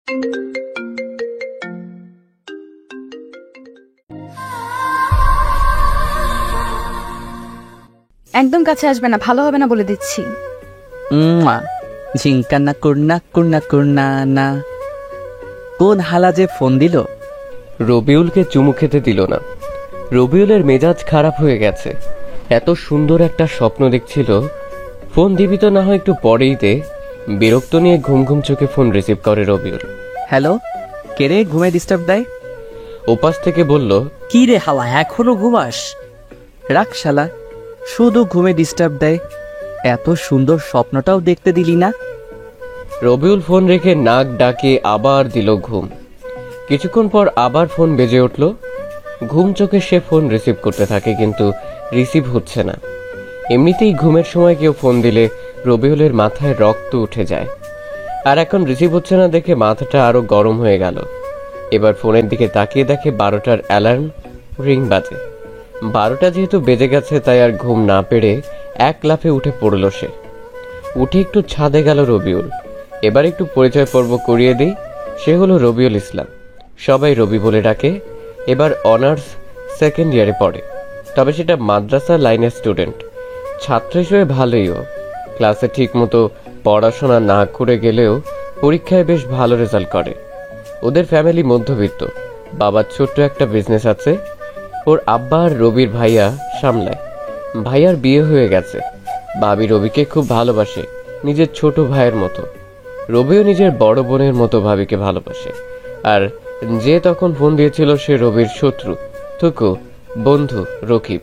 একদম কাছে আসবে না, ভালো হবে না বলে দিচ্ছি। ঝিঙ্কা না করনা করনা করনা না। কোন হালা যে ফোন দিল? রবিউলকে চুমু খেতে দিল না। রবিউলের মেজাজ খারাপ হয়ে গেছে। এত সুন্দর একটা স্বপ্ন দেখছিল। ফোন দিবি তো না হয় একটু পরেই দে। বিরক্ত নিয়ে ঘুম ঘুম চোখে ফোন রিসিভ করে রবিউল। হ্যালো, কে রে? ঘুমে ডিস্টার্ব দেয়? ওপাশ থেকে বলল, কি রে হালা, এখনো ঘুমাস? রাখ শালা, শুধু ঘুমে ডিস্টার্ব দেয়। এত সুন্দর স্বপ্নটাও দেখতে দিলি না। রবিউল ফোন রেখে নাক ডাকে আবার দিল ঘুম। কিছুক্ষণ পর আবার ফোন বেজে উঠল। ঘুম চোখে সে ফোন রিসিভ করতে থাকে, কিন্তু রিসিভ হচ্ছে না। এমনিতেই ঘুমের সময় কেউ ফোন দিলে রবিউলের মাথায় রক্ত উঠে যায়। আর এখন রিসিভ হচ্ছে না দেখে মাথাটা আরো গরম হয়ে গেল। এবার ফোনের দিকে তাকিয়ে দেখে 12টার অ্যালার্ম রিং বাজে। 12টা যেহেতু বেজে গেছে, তাই আর ঘুম না পেরে এক লাফে উঠে পড়ল সে। উঠে একটু ছাদে গেল রবিউল। এবার একটু পরিচয় পর্ব করিয়ে দিই। সে হলো রবিউল ইসলাম, সবাই রবি বলে ডাকে। এবার অনার্স সেকেন্ড ইয়ারে পড়ে, তবে সেটা মাদ্রাসা লাইনের স্টুডেন্ট। ছাত্র হিসেবে ভালোইও, ক্লাসে ঠিক মতো পড়াশোনা না করে গেলেও পরীক্ষায় বেশ ভালো রেজাল্ট করে। ওদের ফ্যামিলি মধ্যবিত্ত, বাবার ছোট্ট একটা বিজনেস আছে। ওর আব্বা আর রবির ভাইয়া সামলায়। ভাইয়ার বিয়ে হয়ে গেছে। ভাবি রবিকে খুব ভালোবাসে, নিজের ছোট ভাইয়ের মতো। রবিও নিজের বড় বোনের মতো ভাবিকে ভালোবাসে। আর যে তখন ফোন দিয়েছিল সে রবির শত্রু, থুকু বন্ধু রকিব।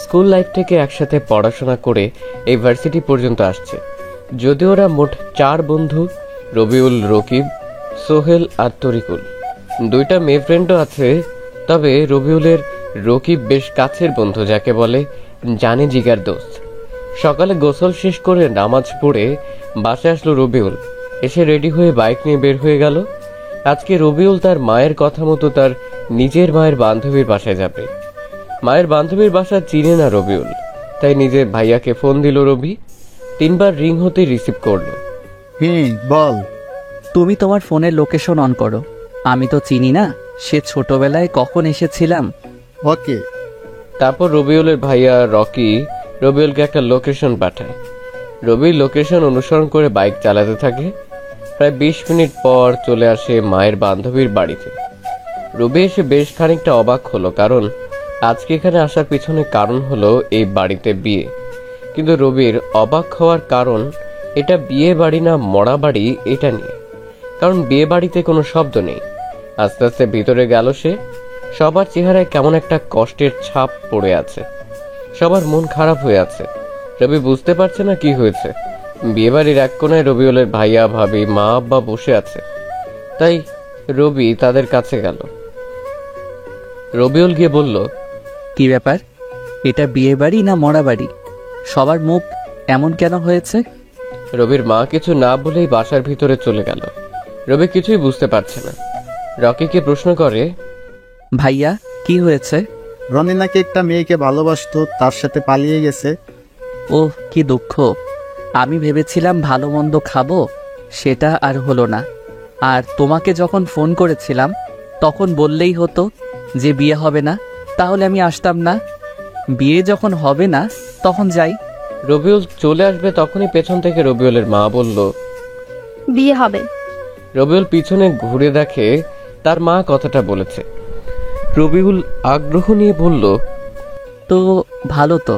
স্কুল লাইফ থেকে একসাথে পড়াশোনা করে এই ভার্সিটি পর্যন্ত আসছে। যদিও ওরা মোট 4 বন্ধু, রবিউল, রকিব, সোহেল আর তরিকুল। 2টা মেয়ে ফ্রেন্ডও আছে, তবে রবিউলের রকিব বেশ কাছের বন্ধু, যাকে বলে জানে জিগার দোস্ত। সকালে গোসল শেষ করে নামাজ পড়ে বাসায় আসলো রবিউল। এসে রেডি হয়ে বাইক নিয়ে বের হয়ে গেল। আজকে রবিউল তার মায়ের কথা মতো তার নিজের মায়ের বান্ধবীর বাসায় যাবে। মায়ের বান্ধবীর বাসা চিনে না রবিউল, তাই নিজের ভাইয়াকে ফোন দিল রবি। 3বার রিং হতেই রিসিভ করলো। বল। তুমি তোমার ফোনের লোকেশন অন করো। আমি তো চিনি না সে ছোটবেলায় কখন এসেছিলাম। ওকে। তারপর রবিউলের ভাইয়া রকি রবিউলকে একটা লোকেশন পাঠায়। রবি লোকেশন অনুসরণ করে বাইক চালাতে থাকে। প্রায় 20 মিনিট পর চলে আসে মায়ের বান্ধবীর বাড়িতে। রবি এসে বেশ খানিকটা অবাক হলো, কারণ আজকে এখানে আসার পিছনে কারণ হলো এই বাড়িতে বিয়ে। কিন্তু রবির অবাক হওয়ার কারণ এটা বিয়ে বাড়ি না মরা বাড়ি এটা নিয়ে, কারণ বিয়ে বাড়িতে কোনো শব্দ নেই। আস্তে আস্তে ভিতরে গেল সে। সবার চেহারায় কেমন একটা কষ্টের ছাপ পড়ে আছে, সবার মন খারাপ হয়ে আছে। রবি বুঝতে পারছে না কি হয়েছে। বিয়েবাড়ির এক কোনায় রবিউলের ভাইয়া ভাবি মা আব্বা বসে আছে, তাই রবি তাদের কাছে গেল। রবিউল গিয়ে বলল, কি ব্যাপার? এটা বিয়ে বাড়ি না মরা বাড়ি? সবার মুখ এমন কেন হয়েছে? রবির মা কিছু না বলেই বাসার ভিতরে চলে গেল। রবি কিছুই বুঝতে পারছে না। রকিকে প্রশ্ন করে, ভাইয়া কি হয়েছে? রনি নাকি একটা মেয়েকে ভালোবাসতো, তার সাথে পালিয়ে গেছে। ওহ, কি দুঃখ। আমি ভেবেছিলাম ভালো মন্দ খাবো, সেটা আর হলো না। আর তোমাকে যখন ফোন করেছিলাম তখন বললেই হতো যে বিয়ে হবে না, তাহলে আমি আসতাম না। বিয়ে যখন হবে না তখন যাই। রবিউল চলে আসবে তখনই পেছন থেকে রবিউলের মা বলল, বিয়ে হবে। রবিউল পিছনে ঘুরে দেখে তার মা কথাটা বলেছে। রবিউল আগ্রহ নিয়ে বলল, তো ভালো তো।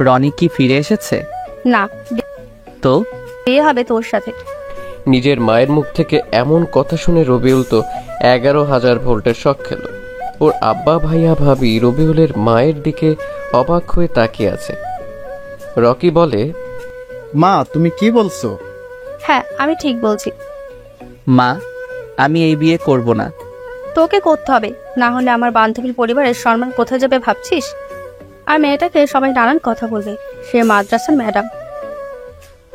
রনি কি ফিরে এসেছে? না, তো বিয়ে হবে তোর সাথে। নিজের মায়ের মুখ থেকে এমন কথা শুনে রবিউল তো 11,000 ভোল্টের শক খেল। ওর আব্বা ভাইয়া ভাবি রবিউলের মায়ের দিকে অবাক হয়ে তাকিয়ে আছে। রকি বলে, মা তুমি কি বলছো? হ্যাঁ, আমি ঠিক বলছি। মা, আমি এই বিয়ে করব না। তোকে করতে হবে, না হলে আমার বান্ধবীর পরিবারের সম্মান কোথায় যাবে ভাবছিস? আর মেয়েটাকে সবাই নানান কথা বলবে, সে মাদ্রাসার ম্যাডাম।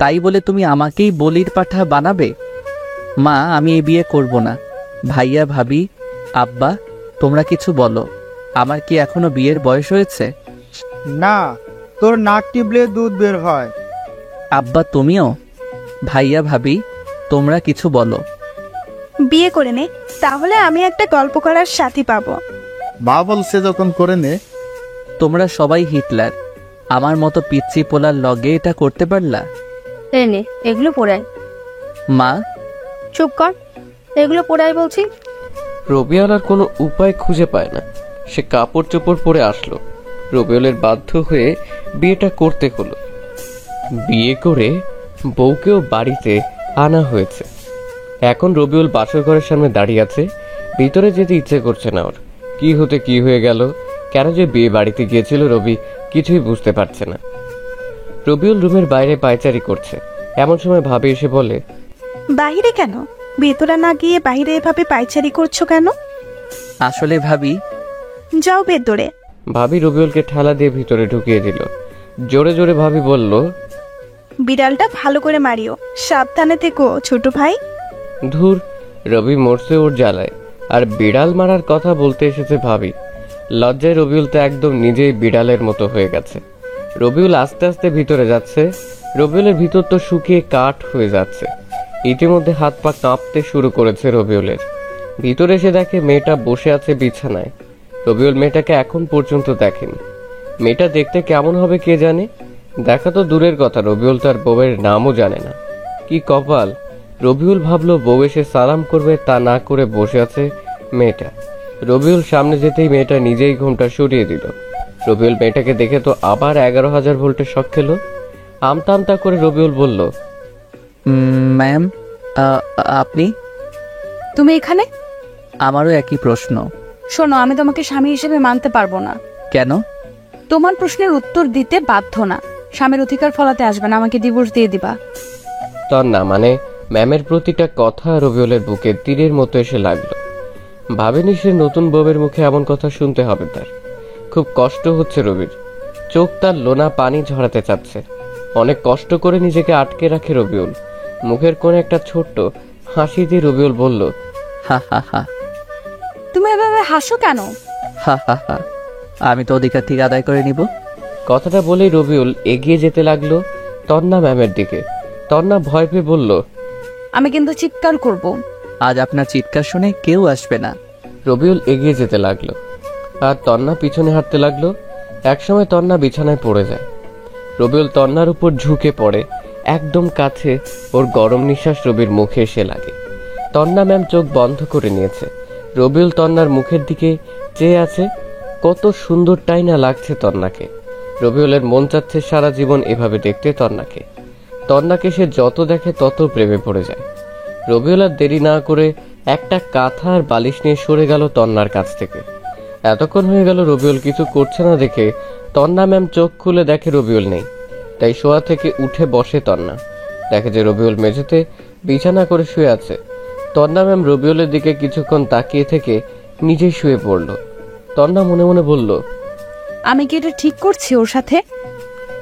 তাই বলে তুমি আমাকেই বলির পাঠা বানাবে? মা, আমি এই বিয়ে করব না। ভাইয়া ভাবি আব্বা, তোমরা কিছু বলো। আমার কি এখনো বিয়ের বয়স হয়েছে? না, তোর নাক টিপলে দুধ বের হয়। আব্বা তুমিও? ভাইয়া ভাবি তোমরা কিছু বলো। বিয়ে করে নে, তাহলে আমি একটা গল্প করার সাথী পাবো। মা বলছে যখন করে নে। তোমরা সবাই হিটলার, আমার মতো পিচ্চি পোলার লগে এটা করতে পারলা? নে এগুলো পরে আয়। মা, চুপ কর, এগুলো পরে আয় বলছি। রবিউল আর কোনো উপায় খুঁজে পায় না। সে কাপড় চোপড় পরে আসলো। রবিউলের বাধ্য হয়ে বিয়েটা করতে হলো। বিয়ে করে বউকেও বাড়িতে আনা হয়েছে। এখন রবিউল বাসর ঘরের সামনে দাঁড়িয়ে আছে। ভিতরে যেতে ইচ্ছে করছে না ওর। কি হতে কি হয়ে গেল, কেন যে বিয়ে বাড়িতে গিয়েছিল রবি কিছুই বুঝতে পারছে না। রবিউল রুমের বাইরে পায়চারি করছে। এমন সময় ভাবি এসে বলে, বাহিরে কেন? ভেতরে না গিয়ে বাইরে এভাবে পায়চারি করছো কেন? আসলে ভাবি, যাও ভেতরে। ভাবি রবিউলকে ঠেলা দিয়ে ভিতরে ঢুকিয়ে দিল। জোরে জোরে ভাবি বলল, বিড়ালটা ভালো করে মারিও, সাবধানে থেকো ছোট ভাই। ধুর, রবি মরছে ওর জ্বালায়, আর বিড়াল মারার কথা বলতে এসেছে ভাবি। লজ্জায় রবিউল তো একদম নিজেই বিড়ালের মতো হয়ে গেছে। রবিউল আস্তে আস্তে ভিতরে যাচ্ছে। রবিউলের ভিতর তো শুকিয়ে কাঠ হয়ে যাচ্ছে। ইতিমধ্যে হাত পা কাঁপতে শুরু করেছে রবিউলের। ভিতরে এসে দেখে মেয়েটা বসে আছে বিছানায়। রবিউল মেয়েটাকে এখন পর্যন্ত দেখেনি। মেয়েটা দেখতে কেমন হবে কে জানে। দেখা তো দূরের কথা, রবিউল তার বউয়ের নামও জানে না। কি কপাল! রবিউল ভাবলো বউ এসে সালাম করবে, তা না করে বসে আছে মেয়েটা। রবিউল সামনে যেতেই মেয়েটা নিজেই ঘুমটা সরিয়ে দিল। রবিউল মেয়েটাকে দেখে তো আবার 11,000 ভোল্টের শক খেলো। আমতা আমতা করে রবিউল বলল, ম্যাম, আপনি? তুমি এখানে? আমারও একই প্রশ্ন। শোনো, আমি তোমাকে স্বামী হিসেবে মানতে পারবো না। কেন? তোমার প্রশ্নের উত্তর দিতে বাধ্য না। স্বামীর অধিকার ফলাতে আসবে না, আমাকে ডিভোর্স দিয়ে দিবা। তন্না মানে ম্যামের প্রতিটা কথা রবিউলের বুকে তীরের মতো এসে লাগলো। ভাবেনি সে নতুন বউয়ের মুখে এমন কথা শুনতে হবে তার। খুব কষ্ট হচ্ছে রবির। চোখ তার লোনা পানি ঝরাতে চাচ্ছে। অনেক কষ্ট করে নিজেকে আটকে রাখে রবিউল। মুখের কোণে একটা ছোট্ট হাসি দিয়ে রবিউল বলল, হা হা হা তুমি এভাবে হাসো কেন? হা হা হা আমি তো অধিকার ঠিক আদায় করে নিব। কথাটা বলেই রবিউল এগিয়ে যেতে লাগলো তন্না ম্যামের দিকে। তন্না ভয় পেয়ে বলল, আমি কিন্তু চিৎকার করব। আজ আপনার চিৎকার শুনে কেউ আসবে না। রবিউল এগিয়ে যেতে লাগলো আর তন্না পিছনে হাঁটতে লাগলো। একসময় তন্না বিছানায় পড়ে যায়। রবিউল তন্নার উপর ঝুঁকে পড়ে। একদম কাছে ওর গরম নিঃশ্বাস রবির মুখে এসে লাগে। তন্না ম্যাম চোখ বন্ধ করে নিয়েছে। রবিউল তন্নার মুখের দিকে চেয়ে আছে। কত সুন্দরটাই না লাগছে তন্নাকে। রবিউলের মন চাচ্ছে সারা জীবন এভাবে দেখতে তন্নাকে। তন্নাকে সে যত দেখে তত প্রেমে পড়ে যায়। রবিউল আর দেরি না করে একটা কাঁথা আর বালিশ নিয়ে সরে গেল তন্নার কাছ থেকে। এতক্ষণ হয়ে গেল রবিউল কিছু করছে না দেখে তন্না ম্যাম চোখ খুলে দেখে রবিউল নেই। তাই শোয়া থেকে উঠে বসে তন্না। দেখে যে রবিউল মেঝেতে বিছানা করে শুয়ে আছে। তন্না ম্যাম রবিউলের দিকে কিছুক্ষণ তাকিয়ে থেকে নিজেই শুয়ে পড়ল। তন্না মনে মনে বলল, আমি কি এটা ঠিক করছি ওর সাথে?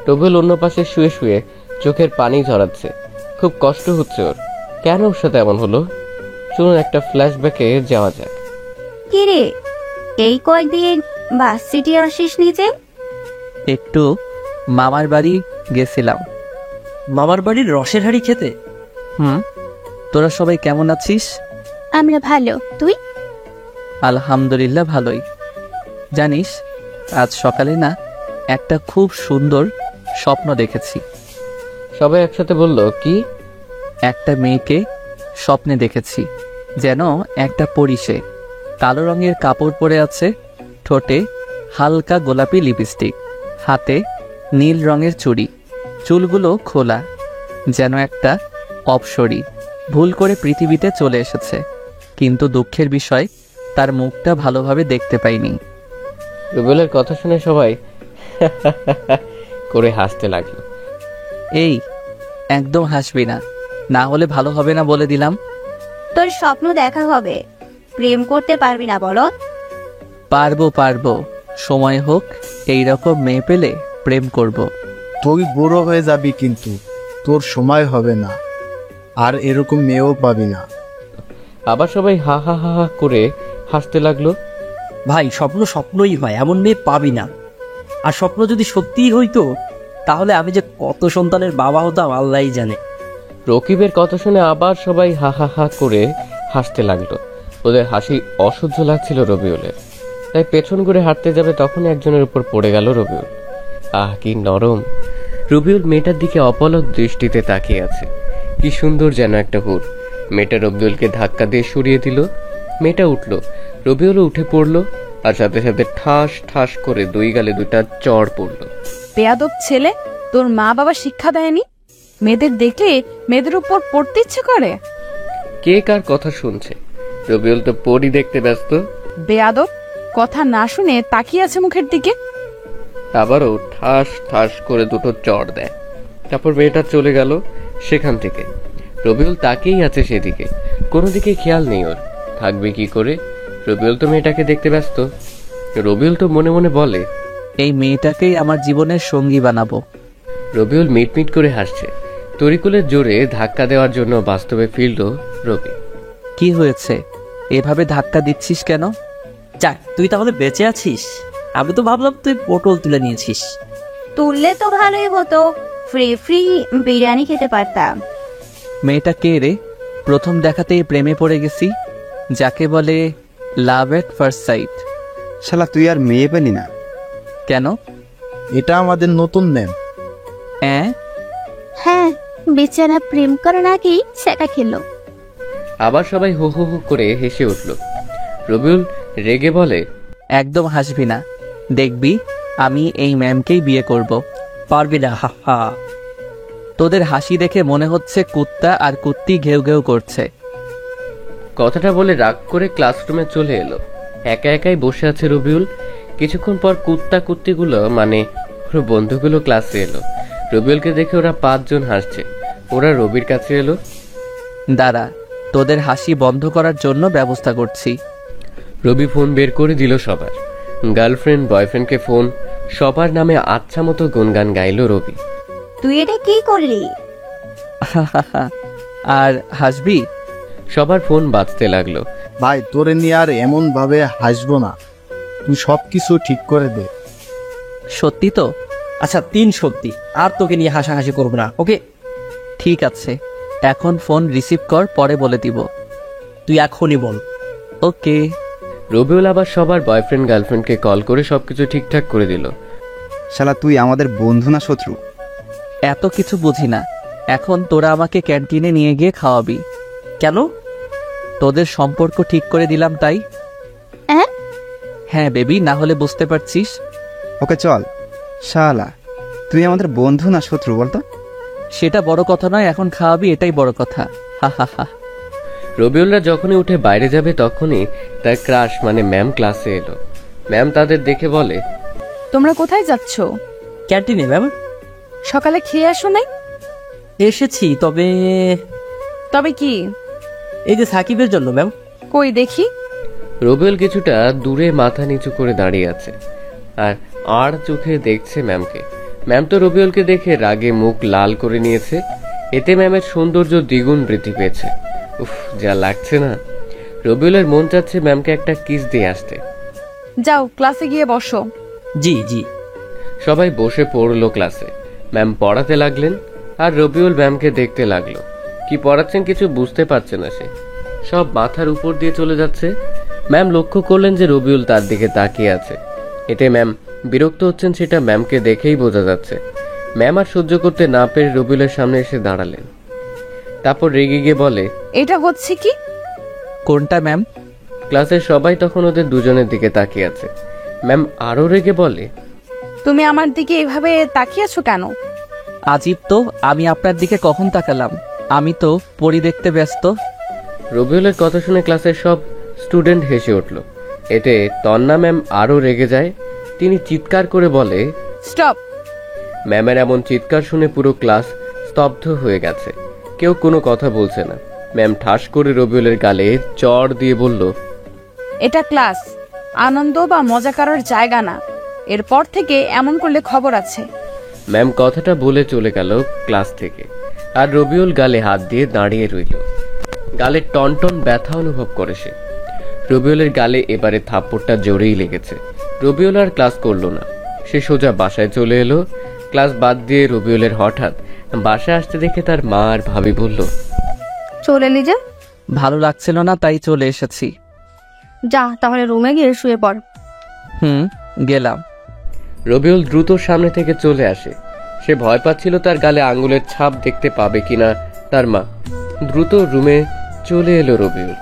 রবিউল অন্য পাশে শুয়ে শুয়ে চোখের পানি ঝরাচ্ছে। খুব কষ্ট হচ্ছে ওর। কেন ওর সাথে এমন হলো? চলুন একটা ফ্ল্যাশব্যাকে যাওয়া যাক। কিরে, এই কয়েকদিন বাস সিটি আসিস নিজে? একটু মামার বাড়ি গেছিলাম। মামার বাড়ির রসের হাড়ি খেতে? তোরা সবাই কেমন আছিস? আমরা ভালো, তুই? আলহামদুলিল্লাহ ভালোই। জানিস, আজ সকালে না একটা খুব সুন্দর স্বপ্ন দেখেছি। সবাই একসাথে বলল, কি? একটা মেয়েকে স্বপ্নে দেখেছি, যেন একটা পরী। সে কালো রঙের কাপড় পরে আছে, ঠোঁটে হালকা গোলাপি লিপস্টিক, হাতে নীল রঙের চুড়ি, চুলগুলো খোলা, যেন একটা অপ্সরী ভুল করে পৃথিবীতে চলে এসেছে। কিন্তু দুঃখের বিষয়, তার মুখটা ভালোভাবে দেখতে পাইনি। রুবেলের কথা শুনে সবাই করে হাসতে লাগলো। এই, একদম হাসবি না, না হলে ভালো হবে না বলে দিলাম। তোর স্বপ্ন দেখা হবে, প্রেম করতে পারবি না বলো? পারবো পারবো, সময় হোক, এইরকম মেয়ে পেলে প্রেম করব। তুই বুড়ো হয়ে যাবি, কিন্তু তোর সময় হবে না, আর এরকম মেয়েও পাবি না। আবার সবাই হা হা হা হা করে হাসতে লাগলো। ভাই, স্বপ্ন স্বপ্নই হয়, এমন মেয়ে পাবি না। আর স্বপ্ন যদি সত্যিই হইতো, তাহলে আমি যে কত সন্তানের বাবা হতাম আল্লাহই জানে। রকিবের কথা শুনে আবার সবাই হা হা হা করে হাসতে লাগলো। ওদের হাসি অসহ্য লাগছিল রবিউলের, তাই পেছন ঘুরে হাঁটতে যাবে তখন একজনের উপর পড়ে গেল রবিউল। আহ, কি নরম! রবিউল মেয়েটার দিকে অপলক দৃষ্টিতে তাকিয়ে আছে। কি সুন্দর যেন একটা হুর। মেয়েটা রবিউলকে ধাক্কা দিয়ে সরিয়ে দিল। মেয়েটা উঠল, রবিউলও উঠে পড়লো, আর সাথে সাথে ঠাস ঠাস করে দুই গালে দুটা চড় পড়ল। বেয়াদব ছেলে, তোর মা বাবা শিক্ষা দেয়নি? মেয়েদের দেখলে মেয়েদের উপর পড়তে ইচ্ছে করে? কে কার কথা শুনছে? রবিউল তো পরী দেখতে ব্যস্ত। বেয়াদব, কথা না শুনে তাকিয়ে আছে মুখের দিকে। আবারও ঠাস ঠাস করে দুটো চড় দেয়। তারপর মেয়েটা চলে গেল সেখান থেকে। রবিউল তাকিয়েই আছে সেদিকে, কোনো দিকে খেয়াল নেই ওর। থাকবে কি করে? রবিউল তো মেয়েটাকে দেখতে ব্যস্ত। রবিউল তো মনে মনে বলে, এই মেয়েটাকেই আমার জীবনের সঙ্গী বানাবো। রবিউল মিটমিট করে হাসছে। তরিকুলের জোরে ধাক্কা দেওয়ার জন্য বাস্তবে ফিরল রবি। কি হয়েছে? এভাবে ধাক্কা দিচ্ছিস কেন? যাক, তুই তাহলে বেঁচে আছিস। আমি তো ভাবলাম তুই পটল তুলে নিয়েছিস। তুললে তো ভালোই হতো, ফ্রি ফ্রি বিরিয়ানি খেতে পারতাম। মেয়েটা কে রে? প্রথম দেখাতেই প্রেমে পড়ে গেছি, যাকে বলে লাভ এট ফার্স্ট সাইট। শালা তুই আর মেয়ে পেলি না কেন? এটা আমাদের নতুন নেম। হ্যাঁ, বেচারা প্রেম করে নাকি সেটা খেলো। আবার সবাই হো হো হো করে হেসে উঠল। রবিউল রেগে বলে, একদম হাসবি না, দেখবি আমি এই ম্যামকেই বিয়ে করব। পারবি না, হা হা। তোদের হাসি দেখে মনে হচ্ছে কুত্তা আর কুত্তি ঘেউ ঘেউ করছে। কথাটা বলে রাগ করে ক্লাসরুমে চলে এলো। একা একাই বসে আছে রবিউল। কিছুক্ষণ পর কুত্তা কুত্তিগুলো মানে ওর বন্ধুগুলো ক্লাসে এলো। রবিউলকে দেখে ওরা 5 জন হাসছে। ওরা রবির কাছে এলো। দাঁড়া, তোদের হাসি বন্ধ করার জন্য ব্যবস্থা করছি। রবি ফোন বের করে দিল সবার। গার্লফ্রেন্ড বয়ফ্রেন্ডকে ফোন, সবার নামে আচ্ছা মতো গুনগান গাইল রবি। তুই এটা কি করলি? আর হাসবি? সবার ফোন বাজতে লাগলো। ভাই, তোরে নিয়ে আর এমন ভাবে হাসবো না, তুই সবকিছু ঠিক করে দে। সত্যি তো? আচ্ছা, 3 সত্যি, আর তোকে নিয়ে হাসাহাসি করবো না, ওকে? ঠিক আছে, এখন ফোন রিসিভ কর, পরে বলে দিব। তুই এখনই বল। ওকে। রবিউল আবার সবার বয়ফ্রেন্ড গার্লফ্রেন্ডকে কল করে সবকিছু ঠিকঠাক করে দিল। শালা তুই আমাদের বন্ধু না শত্রু? এত কিছু বুঝি না। এখন তোরা আমাকে ক্যান্টিনে নিয়ে গিয়ে খাওয়াবি। কেন? তোদের সম্পর্ক ঠিক করে দিলাম তাই। হ্যাঁ বেবি, না হলে বুঝতে পারছিস। ওকে চল। শালা তুই আমাদের বন্ধু না শত্রু বলতো? সেটা বড় কথা নয়, এখন খাওয়াবি, এটাই বড় কথা। হা হা হা। রবিউলরা যখনই উঠে বাইরে যাবে তখনই তার ক্রাশ মানে ম্যাম ক্লাসে এলো। ম্যাম তাদের দেখে বলে, তোমরা কোথায় যাচ্ছ? ক্যান্টিনে ম্যাম। সকালে খেয়ে আসো নাই? এসেছি, তবে তবে কি? এই যে সাকিবের জন্য ম্যাম। কই দেখি। রবিউল কিছুটা দূরে মাথা নিচু করে দাঁড়িয়ে আছে আর আর চোখে দেখছে ম্যামকে। ম্যাম তো রবিউলকে দেখে রাগে মুখ লাল করে নিয়েছে। এতে ম্যামের সৌন্দর্য দ্বিগুণ বৃদ্ধি পেয়েছে। উফ, যা লাগছে না। রবিউলের মন চাচ্ছে ম্যামকে একটা কিস দিয়ে আসতে। যাও ক্লাসে গিয়ে বসো। জি জি। সবাই বসে পড়লো ক্লাসে। ম্যাম পড়াতে লাগলেন আর রবিউল ম্যামকে দেখতে লাগলো। কি পড়াচ্ছেন কিছু বুঝতে পারছে না সে, সব মাথার উপর দিয়ে চলে যাচ্ছে। ম্যাম লক্ষ্য করলেন যে রবিউল তার দিকে তাকিয়ে আছে। এতে ম্যাম বিরক্ত হচ্ছেন সেটা ম্যামকে দেখেই বোঝা যাচ্ছে। ম্যাম আর সহ্য করতে না পেরে রবিউলের সামনে এসে দাঁড়ালেন। তারপর রেগে গিয়ে বলে, এটা হচ্ছে কি? কোনটা ম্যাম? ক্লাসের সবাই তখন ওদের দুজনের দিকে তাকিয়ে আছে। ম্যাম আরো রেগে বলে, তুমি আমার দিকে এভাবে তাকিয়ে আছো কেন? আজিব তো, আমি আপনার দিকে কখন তাকালাম? আমি তো পরি দেখতে ব্যস্ত। রবিউলের কথা শুনে ক্লাসের সব স্টুডেন্ট হেসে উঠল। এতে তন্না ম্যাম আরো রেগে যায়। তিনি চিৎকার করে বলে, স্টপ! ম্যামের এমন চিৎকার শুনে পুরো ক্লাস স্তব্ধ হয়ে গেছে। কেউ কোনো কথা বলছে না। ম্যাম ঠাস করে রবিউলের গালে চড় দিয়ে বলল, এটা ক্লাস, আনন্দ বা মজা করার জায়গা না। এরপর থেকে এমন করলে খবর আছে। ম্যাম কথাটা বলে চলে গেল ক্লাস থেকে। আর রবিউল গালে হাত দিয়ে দাঁড়িয়ে রইল। গালে টনটন ব্যথা অনুভব করে সে। রবিউলের গালে এবারে থাপ্পড়টা জোরেই লেগেছে। রবিউল আর ক্লাস করলো না, সে সোজা বাসায় চলে এলো। ক্লাস বাদ দিয়ে রবিউলের হঠাৎ বাসায় আসতে দেখে তার মা আর ভাবি বলল, চলে এলি যে? ভালো লাগছিল না তাই চলে এসেছি। যা তাহলে রুমে গিয়ে শুয়ে পড়। গেলাম। রবিউল দ্রুত সামনে থেকে চলে আসে। সে ভয় পাচ্ছিল তার গালে আঙ্গুলের ছাপ দেখতে পাবে কিনা তার মা। দ্রুত রুমে চলে এলো রবিউল।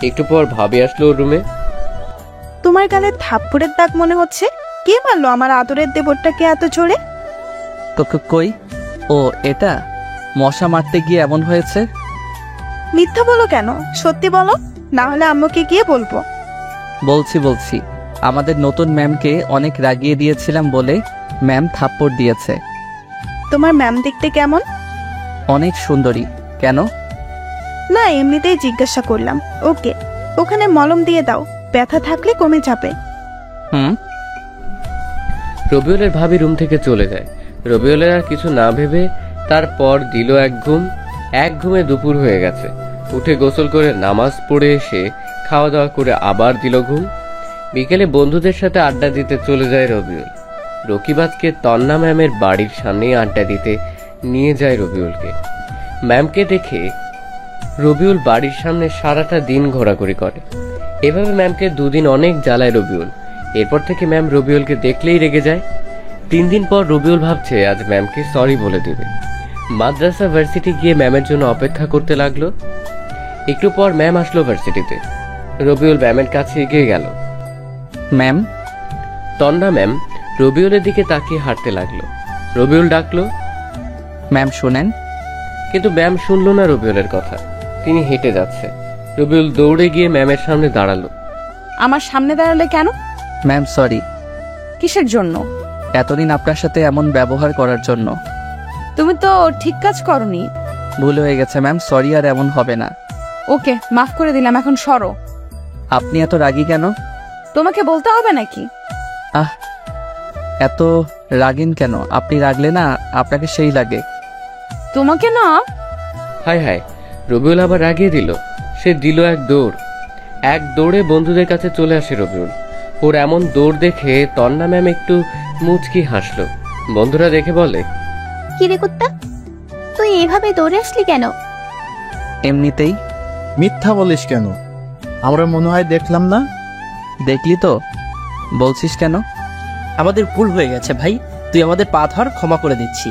একটু পর ভাবি আসলো রুমে। তোমার গালে থাপ্পড়ের দাগ মনে হচ্ছে। কে মারলো আমার আদরের দেবরটাকে এত জোরে? কই? ও এটা মশা মারতে গিয়ে এমন হয়েছে। মিথ্যা বলো কেন? সত্যি বলো, না হলে আম্মুকে গিয়ে বলবো। বলছি আমাদের নতুন ম্যামকে অনেক রাগিয়ে দিয়েছিলাম বলে ম্যাম থাপ্পড় দিয়েছে। তোমার ম্যাম দেখতে কেমন? অনেক সুন্দরী। কেন? না, এমনিতেই জিজ্ঞাসা করলাম। ওকে, ওখানে মলম দিয়ে দাও, ব্যথা থাকলে কমে যাবে। রবিউলের ভাবি রুম থেকে চলে যায়। রবিউলের আর কিছু না ভেবে তারপর দিল এক ঘুমে দুপুর হয়ে গেছে। উঠে গোসল করে নামাজ পড়ে এসে খাওয়া দাওয়া করে আবার দিল ঘুম। বিকেলে বন্ধুদের সাথে আড্ডা দিতে চলে যায় রবিউল। রকিবাজকে তন্না ম্যামের বাড়ির সামনেই আড্ডা দিতে নিয়ে যায় রবিউলকে। ম্যামকে দেখে রবিউল বাড়ির সামনে সারাটা দিন ঘোরাঘুরি করে। এভাবে ম্যামকে দুদিন অনেক জ্বালায় রবিউল। এরপর থেকে ম্যাম রবিউলকে দেখলেই রেগে যায়। 3 দিন পর রবিউল ভাবছে আজ ম্যামকে সরি বলে দেবে। মাদ্রাসা ভার্সিটি গিয়ে ম্যামের জন্য অপেক্ষা করতে লাগলো। একটু পর ম্যাম আসলো ভার্সিটিতে। রবিউল ম্যামের কাছে এগিয়ে গেল। ম্যাম। তন্না ম্যাম রবিউলের দিকে তাকিয়ে হাঁটতে লাগলো। রবিউল ডাকলো, ম্যাম শুনেন। কিন্তু ম্যাম শুনলো না রবিউলের কথা। তিনি হেঁটে যাচ্ছে। রবিউল দৌড়ে গিয়ে ম্যামের সামনে দাঁড়ালো। আমার সামনে দাঁড়ালে কেন? Ma'am sorry. কিসের জন্য? এতদিন আপনার সাথে এমন ব্যবহার করার জন্য। তুমি তো ঠিক কাজ করনি। ভুল হয়ে গেছে ম্যাম, সরি আর এমন হবে না। ওকে, মাফ করে দিলাম, এখন সরো। আপনি এত রাগী কেন? তোমাকে বলতে হবে নাকি? এত রাগিন কেন? আপনি রাগলে না আপনাকে সেই লাগে। তোমাকে না। হায় হায়, রবিউল আবার রাগিয়ে দিল। সে দিল এক দৌড়ে বন্ধুদের কাছে চলে আসে রবিউল। ওর এমন দৌড় দেখে তন্না ম্যাম একটু মুচকি হাসলো। বন্ধুরা দেখে বলে, কি রে কুত্তা, তুই এভাবে দৌড়ে আসলি কেন? এমনিতেই। মিথ্যা বলিস কেন? আমরা মনে হয় দেখলাম না। দেখলি তো, বলছিস কেন? আমাদের ভুল হয়ে গেছে ভাই, তুই আমাদের পা ধর, ক্ষমা করে দিচ্ছি।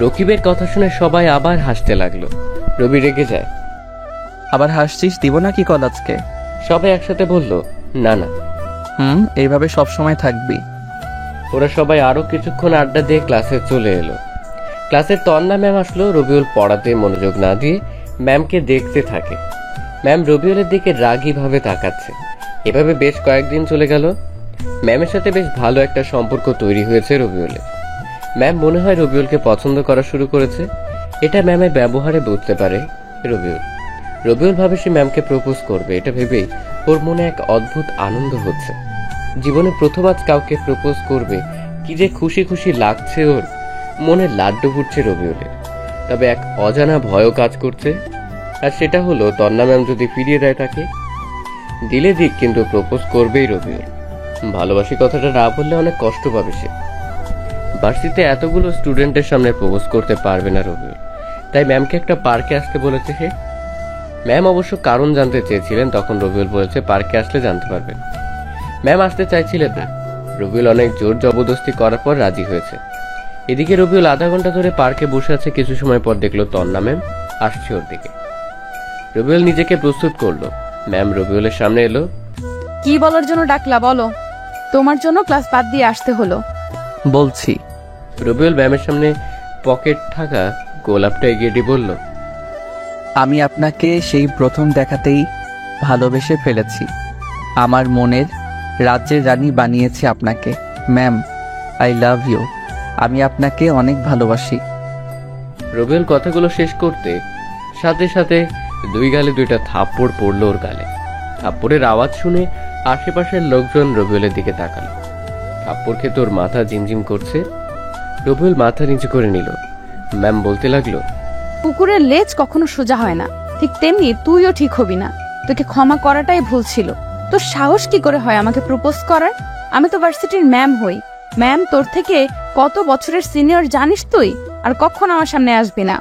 রকিবের কথা শুনে সবাই আবার হাসতে লাগলো। রবি রেগে যায়। আবার হাসছিস, দিব না কি কল আজকে? সবাই একসাথে বলল, না না। এইভাবে সব সময় থাকবি। ওরা সবাই আরো কিছুক্ষণ আড্ডা দিয়ে ক্লাসে চলে এলো। ক্লাসে তন্না ম্যাম আসলো। রবিউল পড়াতে মনোযোগ না দিয়ে ম্যামকে দেখতে থাকে। ম্যাম রবিউলের দিকে রাগী ভাবে তাকাচ্ছে। এভাবে বেশ কয়েকদিন চলে গেল। ম্যামের সাথে বেশ ভালো একটা সম্পর্ক তৈরি হয়েছে রবিউলের। ম্যাম মনে হয় রবিউলকে পছন্দ করা শুরু করেছে। এটা ম্যামের ব্যবহারে বুঝতে পারে রবিউল ভাবে সে ম্যামকে প্রপোজ করবে। এটা ভেবেই ওর মনে এক অদ্ভুত আনন্দ হচ্ছে। জীবনে প্রথম আজ কাউকে প্রপোজ করবে, কি যে খুশি খুশি লাগছে ওর। মনে লাড্ডু ফুটছে রবিউলের। তবে এক অজানা ভয়ও কাজ করছে। আর সেটা হলো তন্না ম্যাম যদি ফিরিয়ে দেয় তাকে। দিলে দিক, কিন্তু প্রপোজ করবেই রবিউল। ভালোবাসি কথাটা না বললে অনেক কষ্ট পাবে সে। ভার্সিটিতে এতগুলো স্টুডেন্টের সামনে প্রপোজ করতে পারবে না রবিউল। তাই ম্যামকে একটা পার্কে আসতে বলেছে সে। ম্যাম অবশ্য কারণ জানতে চেয়েছিলেন, তখন রবিউল বলেছে পার্কে আসলে জানতে পারবেন। ম্যাম আসতে চাইছিলেন না। রবিউল অনেক জোর জবরদস্তি করার পর রাজি হয়েছে। এদিকে রবিউল আধা ঘন্টা ধরে পার্কে বসে আছে। কিছু সময় পর দেখলো তন্না ম্যাম আসছে ওর দিকে। রবিউল নিজেকে প্রস্তুত করলো। ম্যাম রবিউলের সামনে এলো। কি বলার জন্য ডাকলা বলো? তোমার জন্য ক্লাস বাদ দিয়ে আসতে হলো। বলছি। রবিউল ম্যামের সামনে পকেট থাকা গোলাপটা এগিয়ে দিয়ে বলল, আমি আপনাকে সেই প্রথম দেখাতেই ভালোবেসে ফেলেছি। আমার মনের রাজ্যের রানী বানিয়েছি আপনাকে। Ma'am, I love you. আমি আপনাকে অনেক ভালোবাসি। রবিউল কথাগুলো শেষ করতে সাথে সাথে দুই গালে দুইটা থাপ্পড় পড়ল ওর গালে। থাপ্পড়ের আওয়াজ শুনে আশেপাশের লোকজন রবিউলের দিকে তাকালো। থাপ্পড় খেতে ওর মাথা ঝিমঝিম করছে। রবিউল মাথা নিচু করে নিল। ম্যাম বলতে লাগলো, কুকুরের লেজ কখনো সোজা হয় না, ঠিক তেমনি তুইও ঠিক হবি না। তোকে ক্ষমা করাটাই ভুল ছিল। তোর সাহস কি করে হয় আমাকে প্রপোজ করার? আমি তো ভার্সিটির ম্যাম হই। ম্যাম তোর থেকে কত বছরের সিনিয়র জানিস তুই? আর কখনো আমার সামনে আসবি না।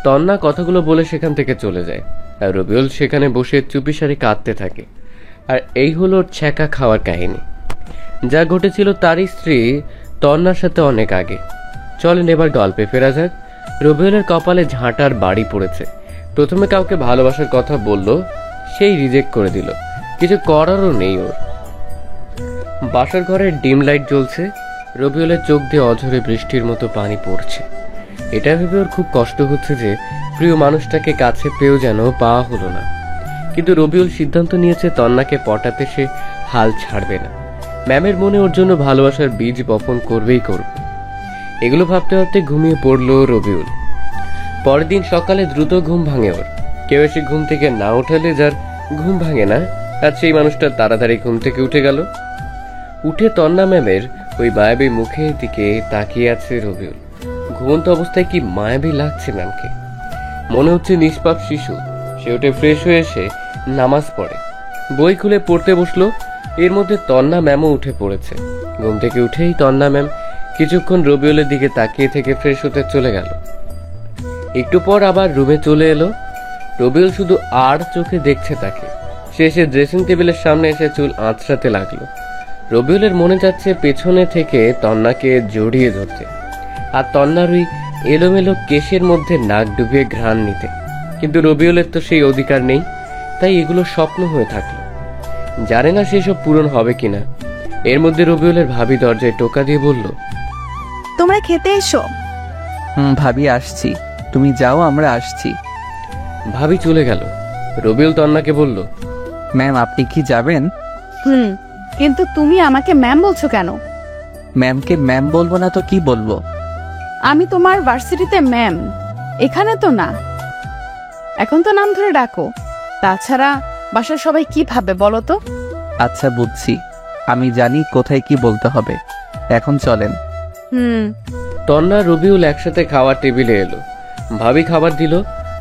তন্না কথাগুলো বলে সেখান থেকে চলে যায়, আর রবিউল সেখানে বসে চুপিসারে কাঁদতে থাকে। আর এই হলো ওর ছ্যাঁকা খাওয়ার কাহিনী, যা ঘটেছিল তারই স্ত্রী তন্নার সাথে অনেক আগে। চলেন এবার গল্পে ফেরা যাক। রবিউলের কপালে ঝাঁটার বাড়ি পড়েছে। প্রথমে কাউকে ভালোবাসার কথা বলল, সেই রিজেক্ট করে দিল, কিছু করারও নেই ওর। বাসার ঘরে ডিম লাইট জ্বলছে, রবিউলের চোখ দিয়ে অঝরে বৃষ্টির মতো পানি পড়ছে। এটা ভেবে ওর খুব কষ্ট হচ্ছে যে প্রিয় মানুষটাকে কাছে পেয়েও যেন পাওয়া হলো না। কিন্তু রবিউল সিদ্ধান্ত নিয়েছে তন্নাকে পটাতে সে হাল ছাড়বে না। ম্যামের মনে ওর জন্য ভালোবাসার বীজ বপন করবেই করবে। এগুলো ভাবতে ভাবতে ঘুমিয়ে পড়ল রবিউল। পরের দিন সকালে দ্রুত ঘুম ভাঙে ওর। কেউ এসে ঘুম থেকে না উঠালে যার ঘুম ভাঙে না, আর সেই মানুষটা তাড়াতাড়ি ঘুম থেকে উঠে গেল। উঠে তন্না ম্যামের ওই মায়াবী মুখের দিকে তাকিয়ে আছে রবিউল। ঘুমন্ত অবস্থায় কি মায়াবী লাগছে ম্যামকে, মনে হচ্ছে নিষ্পাপ শিশু। সে উঠে ফ্রেশ হয়ে এসে নামাজ পড়ে, বই খুলে পড়তে বসলো। এর মধ্যে তন্না ম্যামও উঠে পড়েছে। ঘুম থেকে উঠেই তন্না ম্যাম কিছুক্ষণ রবিউলের দিকে তাকিয়ে থেকে ফ্রেশ হতে চলে গেল। একটু পর আবার রুমে চলে এলো। রবিউল শুধু আর চোখে দেখছে তাকে। সে এসে ড্রেসিং টেবিলের সামনে এসে চুল আঁচড়াতে লাগলো। রবিউলের মনে যাচ্ছে পেছনে থেকে তন্নাকে জড়িয়ে ধরতে, আর তন্নার ওই এলোমেলো কেশের মধ্যে নাক ডুবিয়ে ঘ্রাণ নিতে। কিন্তু রবিউলের তো সেই অধিকার নেই, তাই এগুলো স্বপ্ন হয়ে থাকলো। জানে না সেসব পূরণ হবে কিনা। এর মধ্যে রবিউলের ভাবি দরজায় টোকা দিয়ে বলল, তোমরা খেতে এসো। ভাবি আসছি, তুমি যাও, আমরা আসছি। ভাবি চলে গেল। রবিউল তন্নাকে বলল, ম্যাম আপনি কি যাবেন? কিন্তু তুমি আমাকে ম্যাম বলছো কেন? ম্যামকে ম্যাম বলবো না তো কি বলবো? আমি তোমার ভার্সিটিতে ম্যাম, এখানে তো না। এখন তো নাম ধরে ডাকো। তাছাড়া বাসার সবাই কি ভাবে বলো তো? আচ্ছা বুঝছি, আমি জানি কোথায় কি বলতে হবে। এখন চলেন। তন্না রবিউল একসাথে খাওয়ার টেবিলে এলো। ভাবি খাবার দিল।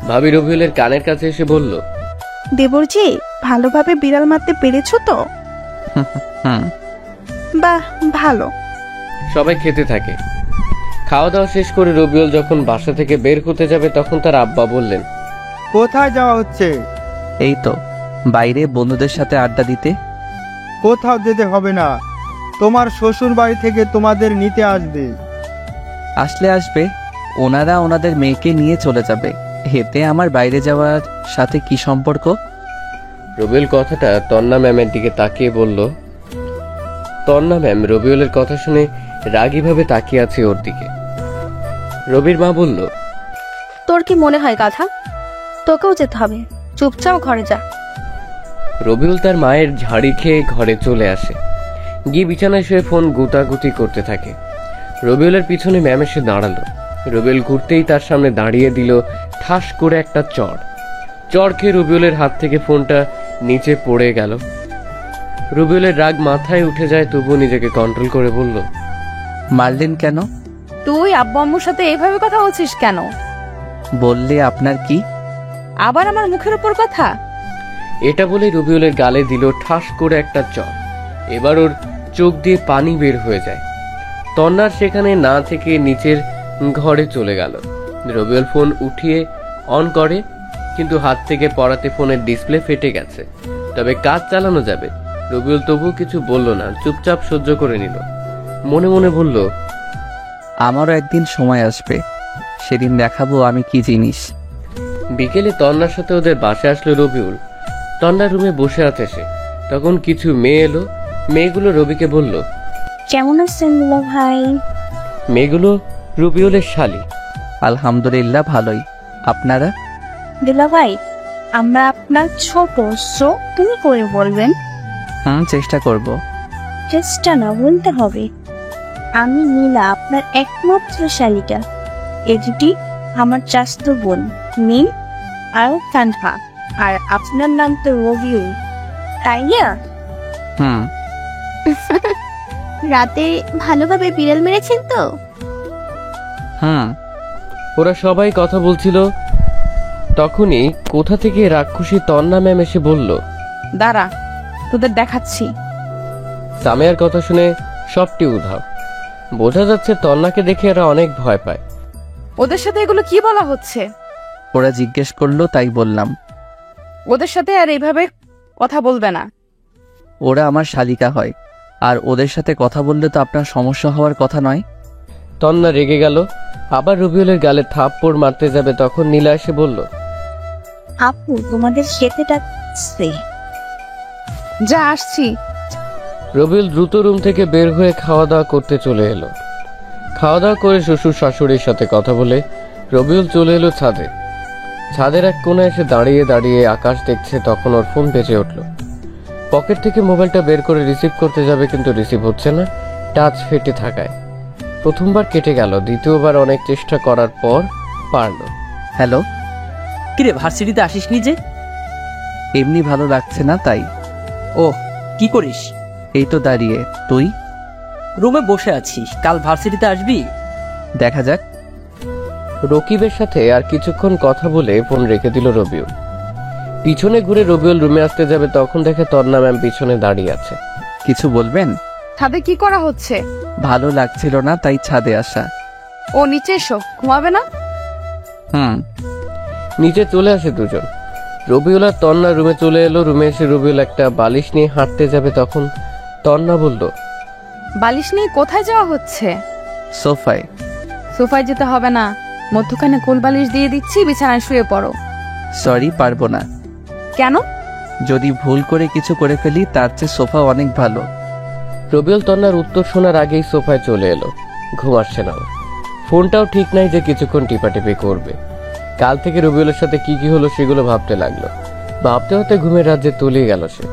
ভাবি রবিউলের কানের কাছে এসে বলল, দেবরজি, ভালোভাবে বিড়াল মারতে পেরেছো তো? বাহ, ভালো। সবাই খেতে থাকে। খাওয়া দাওয়া শেষ করে রবিউল যখন বাসা থেকে বের হতে যাবে তখন তার আব্বা বললেন, কোথায় যাওয়া হচ্ছে? এই তো বাইরে বন্ধুদের সাথে আড্ডা দিতে। কোথাও যেতে হবে না, তোমার শ্বশুর বাড়ি থেকে তোমাদের নিতে আসবে। আসলে আসবে, ওনারা ওনাদের মেয়েকে নিয়ে চলে যাবে। এতে আমার বাইরে যাওয়ার সাথে কি সম্পর্ক? রবিউল কথাটা তন্না ম্যামের দিকে তাকিয়ে বলল। তন্না ম্যাম রবিউলের কথা শুনে রাগীভাবে তাকিয়ে আছে ওর দিকে। রবির মা বলল, তোর কি মনে হয় গাধা? তোকেও যেতে হবে, চুপচাপ ঘরে যা। রবিউল তার মায়ের ঝাড়ি খেয়ে ঘরে চলে আসে। গিয়ে বিছানায় শুয়ে ফোন গুতাগুতি করতে থাকে। রবিউলের পিছনে ম্যাম এসে দাঁড়ালো। রবিউল ঘুরতেই তার সামনে দাঁড়িয়ে দিল ঠাস করে একটা চড় খেয়ে রবিউলের হাত থেকে ফোনটা নিচে পড়ে গেল। রবিউলের রাগ মাথায় উঠে যায়, তবুও নিজেকে কন্ট্রোল করে বলল, মারলেন কেন? তুই আব্বু আম্মুর সাথে এভাবে কথা বলছিস কেন? বললে আপনার কি? আবার আমার মুখের উপর কথা? এটা বলে রবিউলের গালে দিল ঠাস করে একটা চড়। এবার ওর চোখ দিয়ে পানি বের হয়ে যায়। তন্নার সেখানে না থেকে নিচের ঘরে চলে গেল। রবিউল ফোন উঠিয়ে অন করে, কিন্তু হাত থেকে পড়াতে ফোনের ডিসপ্লে ফেটে গেছে। তবে কাজ চালানো যাবে। রবিউল তবুও কিছু বলল না, চুপচাপ সহ্য করে নিল। মনে মনে বলল, আমারও একদিন সময় আসবে, সেদিন দেখাবো আমি কি জিনিস। বিকেলে তন্নার সাথে ওদের বাসে আসলো রবিউল। তন্নার রুমে বসে আছে সে। তখন কিছু মেয়ে এলো। মেয়েগুলো রবিকে বলল, কেমন আছেন দুলা ভাই? মেয়েগুলো রবিউলের শালি। আলহামদুলিল্লাহ ভালোই, আপনারা? দুলা ভাই, আমরা আপনার ছোট, সো তুমি করে বলবেন। চেষ্টা করব। চেষ্টা না, বলতে হবে। আমি নীলা, আপনার একমাত্র শালিকা। এ দুটি আমার চাচাতো বোন, নীল আর কানহা। আর আপনার নাম তো রবিউল, তাই না? রাতে ভালোভাবে বিড়াল মেরেছেন তো? ওরা সবাই কথা বলছিল। তখনই কোথা থেকে রাক্ষসী তন্না ম্যাম এসে বলল, দাঁড়া, তোদের দেখাচ্ছি। সামিয়ার কথা শুনে সবটি উধাও। বোঝা যাচ্ছে তন্নাকে দেখে এরা অনেক ভয় পায়। ওদের সাথে এগুলো কি বলা হচ্ছে? ওরা জিজ্ঞেস করলো তাই বললাম। ওদের সাথে আর এইভাবে কথা বলবে না। ওরা আমার শালিকা হয়, আর ওদের সাথে কথা বললে তো আপনার সমস্যা হওয়ার কথা নয়। তন্না রেগে গেল, আবার রবিউলের গালে থাপ্পড় মারতে যাবে তখন নীলা এসে বলল, আপু তোমাদের খেতে ডাকছে। যা আসছি। রবিউল দ্রুত রুম থেকে বের হয়ে খাওয়া দাওয়া করতে চলে এলো। খাওয়া দাওয়া করে শ্বশুর শাশুড়ির সাথে কথা বলে রবিউল চলে এলো ছাদে। ছাদের এক কোণে এসে দাঁড়িয়ে দাঁড়িয়ে আকাশ দেখছে, তখন ওর ফোন বেজে উঠল। পকেট থেকে মোবাইলটা বের করে রিসিভ করতে যাবে, কিন্তু রিসিভ হচ্ছে না, টাচ ফেটে থাকায়। প্রথমবার কেটে গেল, দ্বিতীয়বার অনেক চেষ্টা করার পর পারল। হ্যালো। কিরে ভার্সিটিতে আসিস নি যে? এমনি ভালো লাগছে না তাই। ও কি করিস? এই তো দাঁড়িয়ে। তুই? রুমে বসে আছিস, কাল ভার্সিটিতে আসবি? দেখা যাক। রকিবের সাথে আর কিছুক্ষণ কথা বলে ফোন রেখে দিল রবিউল। পিছনে ঘুরে রবিউল রুমে আসতে যাবে, তখন দেখে তন্না ম্যাম পিছনে দাঁড়িয়ে আছে। কিছু বলবেন? ছাদে কি করা হচ্ছে? ভালো লাগছিল না তাই ছাদে আসা। ও নিচে এসো, ঘুমাবে না? নিচে চলে আসে দুজন। রবিউল আর তন্না রুমে চলে এলো। রুমে এসে রবিউল একটা বালিশ নিয়ে হাঁটতে যাবে, তখন তন্না বলল, বালিশ নিয়ে কোথায় যাওয়া হচ্ছে? সোফায়। সোফায় যেতে হবে না, মধ্যখানে কোল বালিশ দিয়ে দিচ্ছি, বিছানায় শুয়ে পড়ো। সরি, পারবো না। কেন? যদি ভুল করে কিছু করে ফেলি তার চেয়ে সোফা অনেক ভালো। রবিউল তন্নার উত্তর শোনার আগেই সোফায় চলে এলো। ঘুম আসছে না ওর। ফোনটাও ঠিক নাই যে কিছুক্ষণ টিপাটিপি করবে। কাল থেকে রবিউলের সাথে কি কি হলো সেগুলো ভাবতে লাগলো। ভাবতে হতে ঘুমের রাজ্যে তলিয়ে গেল সে।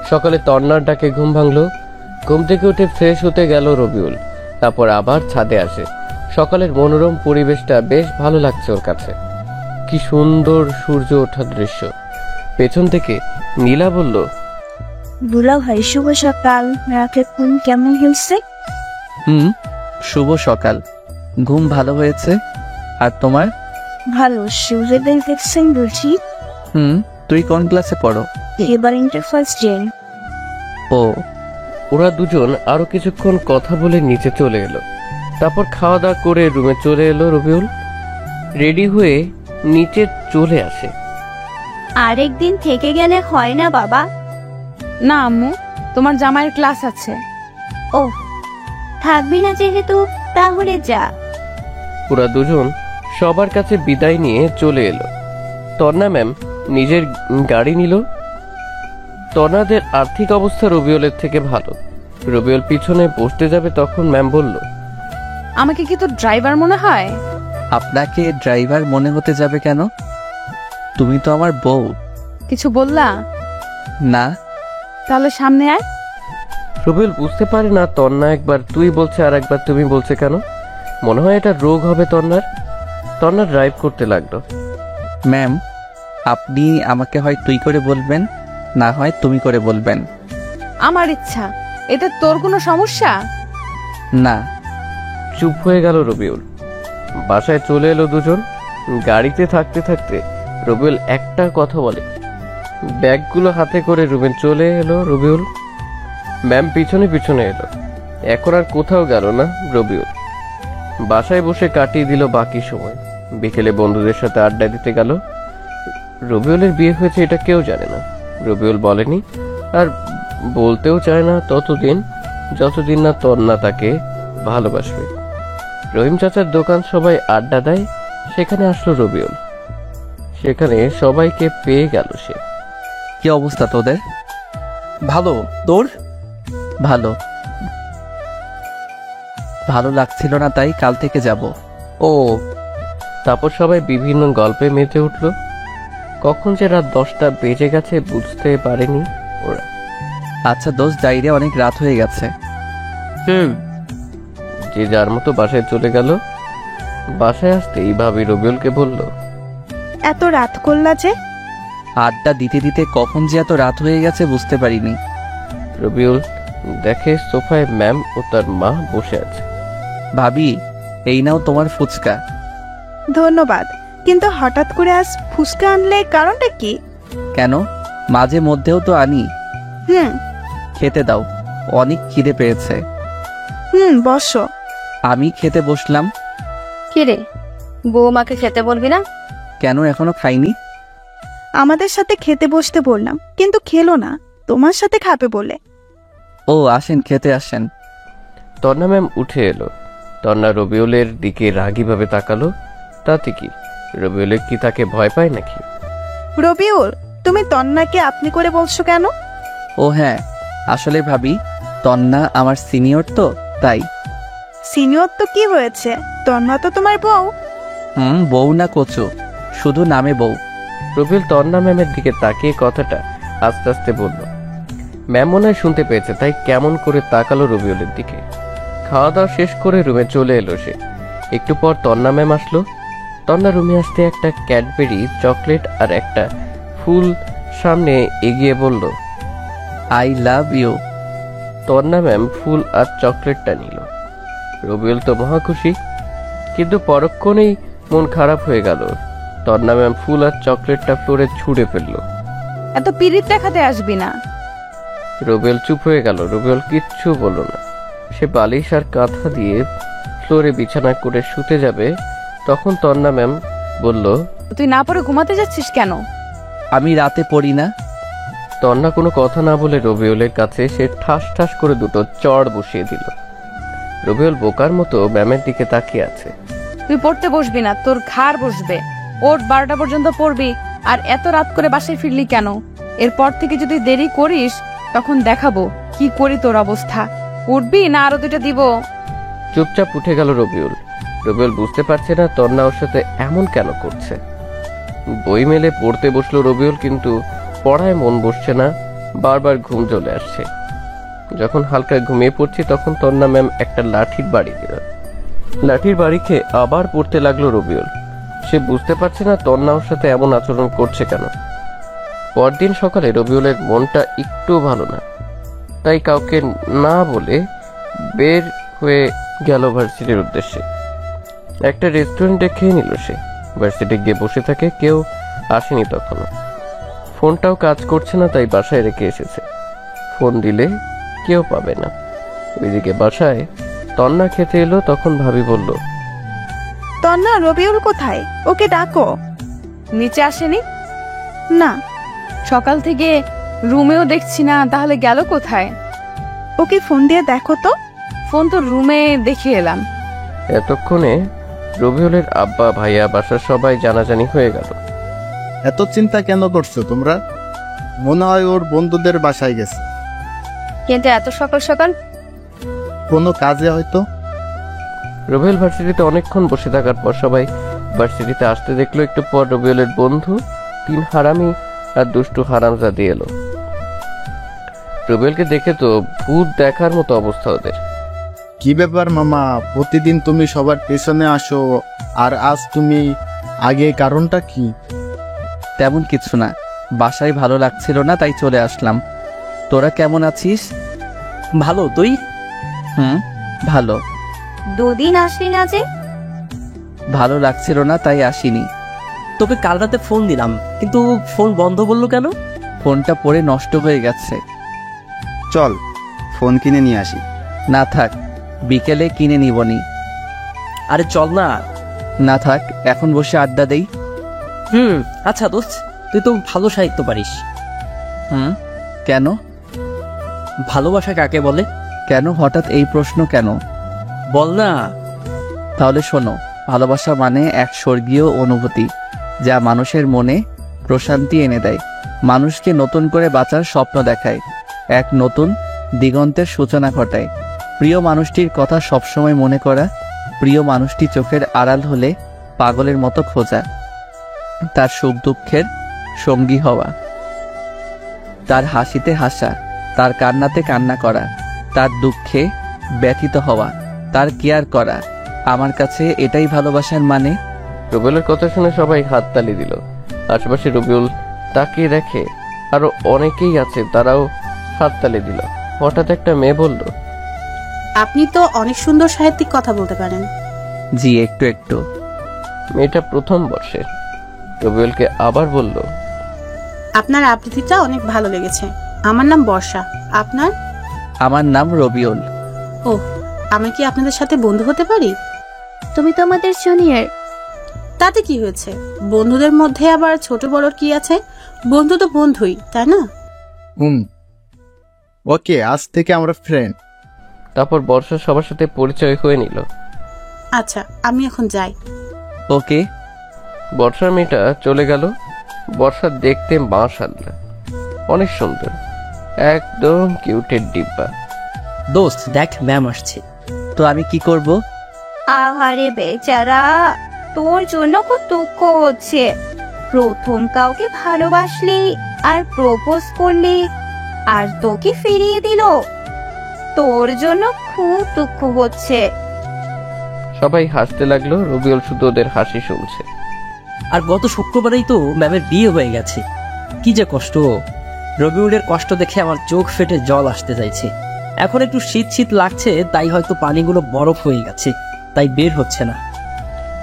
সকালে তন্নার ডাকে ঘুম ভাঙলো। ঘুম থেকে উঠে ফ্রেশ হতে গেল রবিউল, তারপর আবার ছাদে আসে। সকালের মনোরম পরিবেশটা বেশ ভালো লাগছে ওর কাছে। কি সুন্দর সূর্য ওঠার দৃশ্য। পেছন থেকে নীলা বলল, দুলা ভাই শুভ সকাল, রাতে ঘুম কেমন হয়েছে? শুভ সকাল। ঘুম ভালো হয়েছে। আর তোমার? ভালো। সূর্যোদয় দেখছেন বলছি। তুই কোন ক্লাসে পড়ো? এবার ইন্টার ফার্স্ট ইয়ার। ও। ওরা দুজন আরো কিছুক্ষণ কথা বলে নিচে চলে এলো। তারপর খাওয়া দাওয়া করে রুমে চলে এলো রবিউল। রেডি হয়ে নিচে চলে আসে। আরেকদিন থেকে গেলে হয় না বাবা? না আম্মু, তোমার জামাইয়ের ক্লাস আছে। ও, থাকবি না যেহেতু তাহলে যা। ওরা দুজন সবার কাছে বিদায় নিয়ে চলে এলো। তন্না ম্যাম নিজের গাড়ি নিল। তন্নাদের আর্থিক অবস্থা রবিউলের থেকে ভালো। রবিউল পিছনে বসতে যাবে, তখন ম্যাম বলল, আমাকে কি তোর ড্রাইভার মনে হয়? আপনাকে ড্রাইভার মনে হতে যাবে কেন? তুমি তো আমার বউ। কিছু বললা? না। তাহলে সামনে আয়। রবিউল বুঝতে পারে না তন্না একবার তুই বলছে আর একবার তুমি বলছে কেন। মনে হয় এটা রোগ হবে তন্নার। তন্না ড্রাইভ করতে লাগলো। ম্যাম, আপনি আমাকে হয় তুই করে বলবেন, না হয় তুমি করে বলবেন। আমার ইচ্ছা। এতে তোর কোনো সমস্যা? না। চুপ হয়ে গেল রবিউল। বাসায় চলে এলো দুজন। গাড়িতে থাকতে থাকতে রবিউল একটা কথা বলে। ব্যাগগুলো হাতে করে রুমে চলে এলো রবিউল। ম্যাম পিছনে পিছনে এলো। এখন আর কোথাও গেল না রবিউল। বাসায় বসে কাটিয়ে দিল বাকি সময়। বিকেলে বন্ধুদের সাথে আড্ডা দিতে গেল। রবিউলের বিয়ে হয়েছে এটা কেউ জানে না। রবিউল বলেনি, আর বলতেও চায় না ততদিন যতদিন না তন্না তাকে ভালোবাসবে। রহিম চাচার দোকান সবাই আড্ডা দেয়, সেখানে আসলো রবিউল। সেখানে সবাইকে পেয়ে গেল সে। কি অবস্থা তোদের? ভালো। তোর? ভালো। ভালো লাগছিল না তাই কাল থেকে যাব। ও। তারপর সবাই বিভিন্ন গল্পে মেতে উঠল। কখন যে রাত 10টা বেজে গেছে বুঝতে পারেনি ওরা। আচ্ছা দোস্ত, যাইরে, অনেক রাত হয়ে গেছে। যে যার মতো বাসায় চলে গেল। বাসায় আসতেই ভাবি রবিউলকে বলল, এত রাত করলা যে? আড্ডা দিতে দিতে কখন যে এত রাত হয়ে গেছে বুঝতে পারিনি। রবিউল দেখে সোফায় ম্যাম ও তার মা বসে আছে। ভাবি, এই নাও তোমার ফুচকা। ধন্যবাদ, কিন্তু হঠাৎ করে আজ ফুচকা আনলে কারণটা কি? কেন, মাঝে মধ্যেও তো আনি। খেতে দাও, অনেক খিদে পেয়েছে। বসো। আমি খেতে বসলাম। কিরে, বৌমাকে খেতে বলবি না? কেন এখনো খাইনি? আমাদের সাথে খেতে বসতে বললাম, কিন্তু খেলো না, তোমার সাথে খাবে বলে। ও আসেন, খেতে আসেন। তন্না ম্যাম উঠে এলো। তন্না রবিউলের দিকে রাগীভাবে তাকালো। তাতে কি, রবিউলের কি তাকে ভয় পায় নাকি? রবিউল, তুমি তন্নাকে আপনি করে বলছো কেন? ও হ্যাঁ, আসলে ভাবি তন্না আমার সিনিয়র তো তাই। সিনিয়র তো কি হয়েছে, তন্না তো তোমার বউ। বউ না কচু, শুধু নামে বউ। রবিউল তন্না ম্যামের দিকে তাকিয়ে কথাটা আস্তে আস্তে বলল। ম্যাম মনে হয় শুনতে পেয়েছে, তাই কেমন করে তাকালো রবিউলের দিকে। খাওয়া দাওয়া শেষ করে রুমে চলে এলো সে। একটু পর তন্না ম্যাম আসলো। তন্না রুমে আসতে একটা ক্যাডবেরি, চকলেট আর একটা ফুল সামনে এগিয়ে বলল, আই লাভ ইউ। তন্না ম্যাম ফুল আর চকলেটটা নিল। রবিউল তো মহা খুশি, কিন্তু পরক্ষণেই মন খারাপ হয়ে গেল। তন্না ম্যাম ফুল আর চকলেটটা ফ্লোরে ছুঁড়ে ফেললো। এত পিরিত দেখাতে আসবি না। রবিউল চুপ হয়ে গেল। রবিউল কিচ্ছু বলল না। সে বালিশ আর কাঁথা দিয়ে ফ্লোরে বিছানা করে শুতে যাবে, তখন তন্না ম্যাম বলল, তুই না পরে ঘুমাতে যাচ্ছিস কেন? আমি রাতে পড়ি না। তন্না কোনো কথা না বলে রবিউলের কাছে সে ঠাস ঠাস করে দুটো চড় বসিয়ে দিল। রবিউল বোকার মতো ম্যামের দিকে তাকিয়ে আছে। তুই পড়তে বসবি না, তোর ঘাড় বসবে। ওর 12টা পর্যন্ত পড়বি, আর এত রাত করে বাসায় ফিরলি কেন? এরপর থেকে যদি দেরি করিস তখন দেখাবো কি করি তোর অবস্থা। উঠবি না আরো দুটো দিব? চুপচাপ উঠে গেল রবিউল। রবিউল বুঝতে পারছে না তন্না ওর সাথে এমন কেন করছে। বই মেলে পড়তে বসলো রবিউল, কিন্তু পড়ায় মন বসছে না, বারবার ঘুম চলে আসছে। যখন হালকা ঘুমিয়ে পড়ছি তখন তন্না ম্যাম একটা লাঠির বাড়ি দিল। লাঠির বাড়ি খেয়ে আবার পড়তে লাগলো রবিউল। সে বুঝতে পারছে না তন্না ওর সাথে এমন আচরণ করছে কেন। পরদিন সকালে রবিউলের মনটা একটু ভালো না, তাই কাউকে না বলে বের হয়ে গেল ভার্সিটির উদ্দেশ্যে। একটা রেস্টুরেন্টে খেয়ে নিল সে। ভার্সিটি গিয়ে বসে থাকে, কেউ আসেনি তখনো। ফোনটাও কাজ করছে না, তাই বাসায় রেখে এসেছে। ফোন দিলে কেউ পাবে না। ওইদিকে বাসায় তন্না খেতে এলো, তখন ভাবি বলল, তন্না, রবিউল কোথায়? ওকে ডাকো। নিচে আসেনি? না। সকাল থেকে রুমেও দেখছি না, তাহলে গেল কোথায়? ওকে ফোন দিয়ে দেখো তো। ফোন তো রুমে দেখে এলাম। এতক্ষণে রবিউলের আব্বা, ভাইয়া, বাসার সবাই জানাজানি হয়ে গেল। এত চিন্তা কেন করছো তোমরা? মনে হয় ওর বন্ধুদের বাসায় গেছে। কিন্তু এত সকাল সকাল? কোনো কাজে হয়তো। রবিউল ভার্সিটিতে অনেকক্ষণ বসে থাকার পর সবাই ভার্সিটিতে আসতে দেখলো। একটু পর রবিউলের বন্ধু 3 হারামি আর দুষ্টু হারামজাদি এলো। রবিউলকে দেখে তো ভূত দেখার মতো অবস্থা ওদের। কি ব্যাপার মামা, প্রতিদিন তুমি সবার পেছনে আসো, আর আজ তুমি আগে, কারণটা কি? তেমন কিছু না, বাসায় ভালো লাগছিল না তাই চলে আসলাম। তোরা কেমন আছিস? ভালো, তুই? ভালো। 2 দিন আসলি না যে? ভালো লাগছিল না তাই আসিনি। তোকে কাল রাতে ফোন দিলাম, কিন্তু ফোন বন্ধ বললো কেন? ফোনটা পড়ে নষ্ট হয়ে গেছে। চল ফোন কিনে নিয়ে আসি। না থাক, বিকেলে কিনে নিবনি। আরে চল না। না থাক, এখন বসে আড্ডা দেই। আচ্ছা দোস্ত, তুই তো ভালো সাহিত্য পারিস। কেন? ভালোবাসা কাকে বলে? কেন হঠাৎ এই প্রশ্ন কেন? বল না। তাহলে শোনো, ভালোবাসা মানে এক স্বর্গীয় অনুভূতি, যা মানুষের মনে প্রশান্তি এনে দেয়, মানুষকে নতুন করে বাঁচার স্বপ্ন দেখায়, এক নতুন দিগন্তের সূচনা ঘটায়। প্রিয় মানুষটির কথা সবসময় মনে করা, প্রিয় মানুষটি চোখের আড়াল হলে পাগলের মতো খোঁজা, তার সুখ দুঃখের সঙ্গী হওয়া, তার হাসিতে হাসা, তার কান্নাতে কান্না করা, তার দুঃখে ব্যথিত হওয়া, তার কেয়ার করা। আমার কাছে এটাই ভালোবাসার মানে। রবিউলের কথা শুনে সবাই হাততালি দিল। আশেপাশে রবিউল তাকিয়ে দেখে আরো অনেকেই আছে, তারাও হাততালি দিল। হঠাৎ একটা মেয়ে বলল, আপনি তো অনেক সুন্দর সাহিত্যিক কথা বলতে পারেন। জি, একটু একটু। মেয়েটা প্রথম বর্ষের। রবিউলকে আবার বলল, আপনার আবৃত্তিটা অনেক ভালো লেগেছে। আমার নাম বর্ষা, আপনার? আমার নাম রবিউল। ও, আমি কি আপনাদের সাথে বন্ধু হতে পারি? তুমি তো আমাদের জুনিয়র। তাতে কি হয়েছে? বন্ধুদের মধ্যে আবার ছোট বড় কি আছে? বন্ধু তো বন্ধুই, তাই না? ওকে, আজ থেকে আমরা ফ্রেন্ড। তারপর বর্ষা সবার সাথে পরিচয় হয়ে নিল। আচ্ছা, আমি এখন যাই। ওকে। বর্ষার মেয়েটা চলে গেল। বর্ষা দেখতে মাশাআল্লাহ অনেক সুন্দর, একদম কিউটের ডিব্বা। দোস্ত দেখ, ম্যাম আসছে। তো আমি কি করব? আহারে বেচারা, তোর জন্য খুব দুঃখ হচ্ছে। প্রথম কাউকে ভালোবাসলি আর প্রপোজ করলি, আর তোকে ফিরিয়ে দিল। তোর জন্য খুব দুঃখ হচ্ছে। সবাই হাসতে লাগলো, রবিউল শুধু ওদের হাসি শুনছে। আর গত শুক্রবারেই তো ম্যামের বিয়ে হয়ে গেছে। কি যে কষ্ট! রবিউলের কষ্ট দেখে আমার চোখ ফেটে জল আসতে চাইছে। এখন একটু শীত শীত লাগছে, তাই হয়তো পানিগুলো বরফ হয়ে গেছে, তাই বের হচ্ছে না।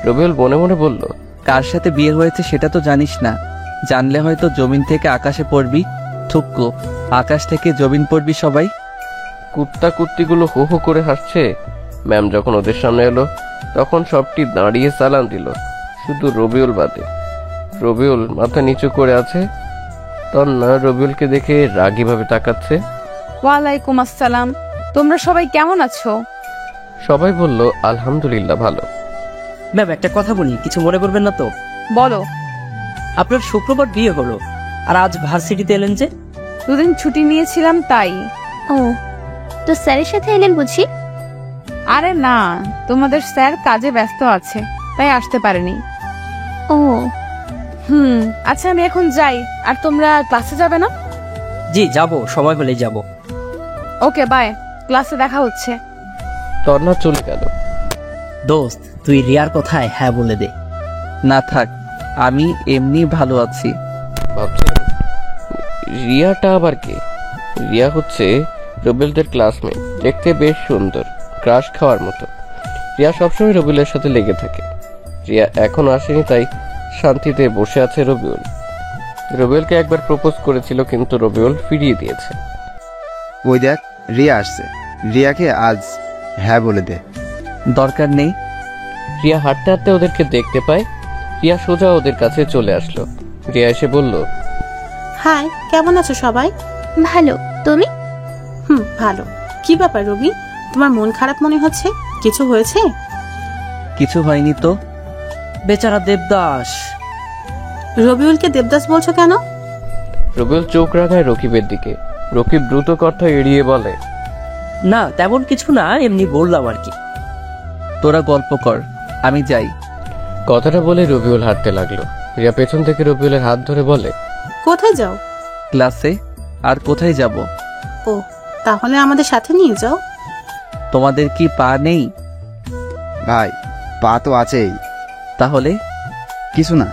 রবিউল মনে মনে বলল, কার সাথে বিয়ে হয়েছে সেটা তো জানিস না। জানলে হয়তো জমিন থেকে আকাশে পড়বি। থুক্কু, আকাশ থেকে জমিন পড়বি সবাই। কুত্তা কুত্তিগুলো হো হো করে হাসছে। ম্যাম যখন ওদের সামনে এলো তখন সবটি দাঁড়িয়ে সালাম দিল, শুধু রবিউল বাদে। রবিউল মাথা নিচু করে আছে। তন্না রবিউলকে দেখে রাগীভাবে তাকাচ্ছে। ওয়ালাইকুম আসসালাম। তোমরা সবাই কেমন আছো? সবাই বলল আলহামদুলিল্লাহ ভালো। ম্যাম একটা কথা বলি, কিছু মনে করবেন না তো? বলো। আপনার শুক্রবার বিয়ে হলো, আর আজ ভার্সিটিতে এলেন যে? দুদিন ছুটি নিয়েছিলাম তাই। ও, তো স্যারের সাথে এলেন বুঝি? আরে না, তোমাদের স্যার কাজে ব্যস্ত আছে, তাই আসতে পারেনি। ও আচ্ছা আমি এখন যাই। আর তোমরা ক্লাসে যাবে না? জি যাব, সময় হলেই যাব। ওকে বাই, ক্লাসে দেখা হচ্ছে। তন্না চলে গেল। দোস্ত তুই রিয়ার কথায় হ্যাঁ বলে দে। না থাক, আমি এমনি ভালো আছি। ভাবছি রিয়াটা আবার কে? রিয়া হচ্ছে রবিউলদের ক্লাসমেট, দেখতে বেশ সুন্দর, ক্রাশ খাওয়ার মতো। রিয়া সবসময় রবিউলের সাথে লেগে থাকে। রিয়া এখনো আসেনি, তাই শান্তিতে বসে আছে রবিউল। রবিউলকে একবার প্রপোজ করেছিল, কিন্তু রবিউল ফিরিয়ে দিয়েছে। ওই দেখ, রিয়া আসছে। রিয়াকে আজ হ্যাঁ বলে দে। দরকার নেই। রিয়া হাঁটতে হাঁটতে ওদেরকে দেখতে পায়। রিয়া সোজা ওদের কাছে চলে আসলো। রিয়া এসে বলল, হাই, কেমন আছো সবাই? ভালো, তুমি? ভালো। কি ব্যাপার রবি, তোমার মন খারাপ মনে হচ্ছে? কিছু হয়েছে? কিছু হয়নি তো। বেচারা দেবদাস। রবিউলকে দেবদাস বলছো কেন? রবিউল চোখ রাঙায় রকিবের দিকে। রকিব দ্রুত কথা এড়িয়ে বলে, না তেমন কিছু না, এমনি বললাম আর কি। তোরা গল্প কর, আমি যাই। কথাটা বলে রবিউল হাঁটতে লাগলো। রিয়া পেছন থেকে রবিউলের হাত ধরে বলে, কোথায় যাও? ক্লাসে। আর কোথায় যাব? ও, তাহলে আমাদের সাথে নিয়ে যাও। তোমাদের কি পা নেই? ভাই, পা তো আছেই। তাহলে? কিছু না।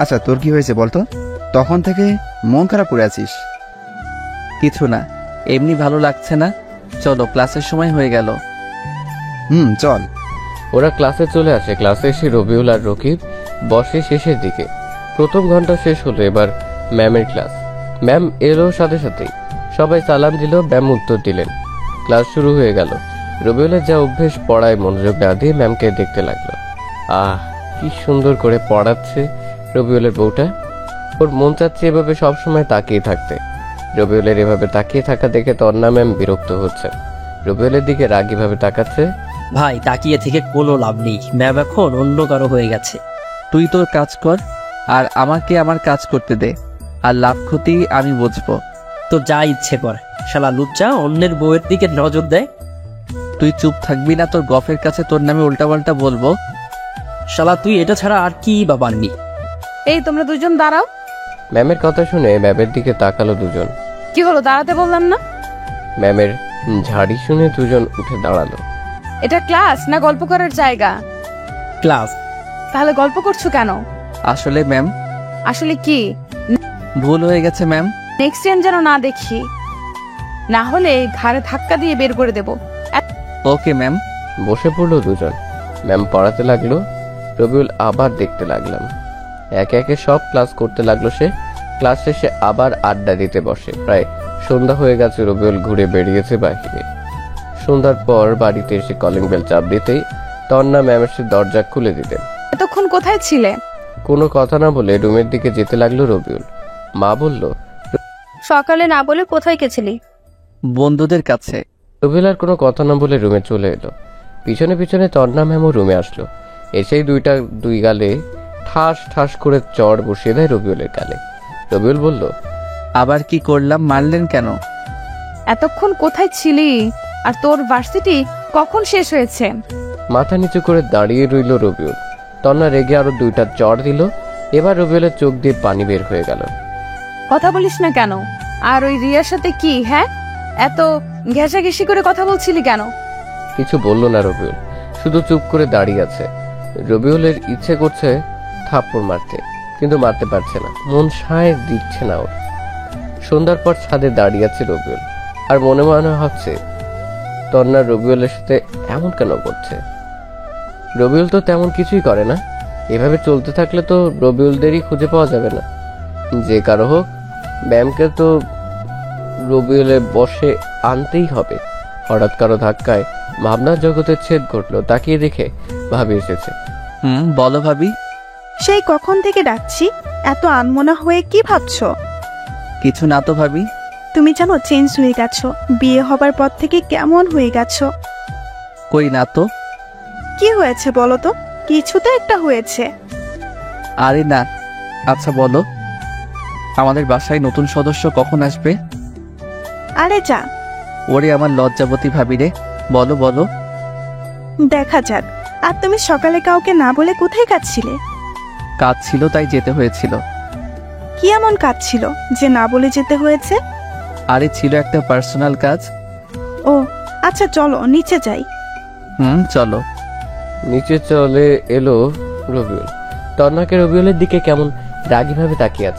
আচ্ছা তোর কি হয়েছে বলতো? তখন থেকে মন খারাপ করে আছিস। কিছু না, এমনি ভালো লাগছে না। চলো, ক্লাসের সময় হয়ে গেল। চল। ওরা ক্লাসে চলে আসে। ক্লাসে এসে রবিউল আর রকিব বসে শেষের দিকে। প্রথম ঘন্টা শেষ হলো, এবার ম্যামের ক্লাস। ম্যাম এলো সাথে সাথেই সবাই সালাম দিল। ম্যাম উত্তর দিলেন। ক্লাস শুরু হয়ে গেল। রবিউলের যা অভ্যেস, পড়ায় মনোযোগ না দিয়ে ম্যামকে দেখতে লাগলো। কি সুন্দর করে পড়াচ্ছে রবিউলের বউটা। ওর মন চাচ্ছে এভাবে সবসময় তাকিয়ে থাকতে। রবিউলের এভাবে তাকিয়ে থাকা দেখে তন্না ম্যাম বিরক্ত হচ্ছে। রবিউলের দিকে রাগীভাবে তাকাচ্ছে। ভাই তাকিয়ে থেকে কোনো লাভ নেই, ম্যাম এখন অন্য কারো হয়ে গেছে। তুই তোর কাজ কর, আর আমাকে আমার কাজ করতে দে, আর লাভ ক্ষতি আমি বুঝবো। তো যা ইচ্ছে কর। শালা লুচ্চা অন্যের বউয়ের দিকে নজর দেয়। তুই চুপ থাকবি না? তোর গফের কাছে তোর নামে উল্টাপাল্টা বলবো। শালা তুই এটা ছাড়া আর কি বা পারবি? এই তোমরা দুজন দাঁড়াও। ম্যামের কথা শুনে ম্যামের দিকে তাকালো দুজন। কি হলো, দাঁড়াতে বললাম না? ম্যামের ঝাড়ি শুনে দুজন উঠে দাঁড়ালো। এটা ক্লাস না গল্প করার জায়গা? ক্লাস। তাহলে গল্প করছো কেন? আসলে ম্যাম। আসলে কি? ভুল হয়ে গেছে ম্যাম। নেক্সট টাইম যেন না দেখি, না হলে ঘাড়ে ধাক্কা দিয়ে বের করে দেব। Okay ma'am. বসে পড়লো দুজন। ম্যাম পড়াতে লাগলো। রবিউল আবার দেখতে লাগলাম। একে একে সব ক্লাস করতে লাগলো সে। ক্লাস শেষে আবার আড্ডা দিতে বসে। প্রায় সন্ধ্যা হয়ে গেছে। রবিউল ঘুরে বেরিয়েছে বাহিরে। সন্ধ্যার পর বাড়িতে এসে কলিং বেল চাপ দিতেই তন্না ম্যাম এসে দরজা খুলে দিতেন। এতক্ষণ কোথায় ছিলে? কোনো কথা না বলে রুমের দিকে যেতে লাগলো রবিউল। মা বলল, সকালে না বলে কোথায় গেছিলি? বন্ধুদের কাছে। রবিউল আর কোনো কথা না বলে রুমে চলে এলো। পিছনে পিছনে তন্না ম্যামও রুমে আসলো। এসেই দুই গালে ঠাস ঠাস করে চড় বসিয়ে দেয় রবিউলের গালে। রবিউল বলল, আবার কি করলাম, মারলেন কেন? এতক্ষণ কোথায় ছিলি? আর তোর ভার্সিটি কখন শেষ হয়েছে? মাথা নিচু করে দাঁড়িয়ে রইল রবিউল। তন্না রেগে আরো 2টা চড় দিল। এবার রবিউলের চোখ দিয়ে পানি বের হয়ে গেল। কথা বলিস না কেন? আর ওই রিয়ার সাথে কি এত ঘেঁষাঘেঁষি করে কথা বলছিলি কেন? কিছু বলল না রবিউল, শুধু চুপ করে দাঁড়িয়ে আছে। রবিউলের ইচ্ছে করছে থাপ্পড় মারতে, কিন্তু মারতে পারছে না, মন সায় দিচ্ছে না ওর। সন্ধ্যার পর ছাদে দাঁড়িয়ে আছে রবিউল, আর মনে মনে ভাবছে তন্না রবিউলের সাথে এমন কেন করছে। রবিউল তো তেমন কিছুই করে না। এভাবে চলতে থাকলে তো রবিউলদেরই খুঁজে পাওয়া যাবে না। যে কারো হোক, ম্যামকে তো রবিউলের বসে আনতেই হবে। হঠাৎ কারো ধাক্কায় ভাবনার জগতের ছেদ ঘটলো। তাকিয়ে দেখে ভাবি এসেছে। বলো ভাবি। সেই কখন থেকে ডাকছি, এত আনমনা হয়ে কি ভাবছো? কিছু না তো ভাবি। তুমি জানো চেঞ্জ হয়ে গেছো, বিয়ে হবার পর থেকে কেমন হয়ে গেছো। কই না তো। কি হয়েছে বলো তো? কিছু তো একটা হয়েছে। আরে না। আচ্ছা বলো, আমাদের বাসায় নতুন সদস্য কখন আসবে? আরে যা। ওরে আমার লজ্জাবতী ভাবি রে, বলো বলো। দেখা যাক। আর তুমি সকালে কাউকে না বলে কোথায় কাঁদছিলে? কাজ ছিল তাই যেতে হয়েছিল। কি এমন কাজ ছিল যে না বলে যেতে হয়েছে? আরে ছিল একটা পার্সোনাল কাজ। ও আচ্ছা, চলো নিচে যাই। চলো। নিচে চলে এলো রবিউল। তন্নাকে রবিউলের দিকে কেমন রাগীভাবে তাকিয়ে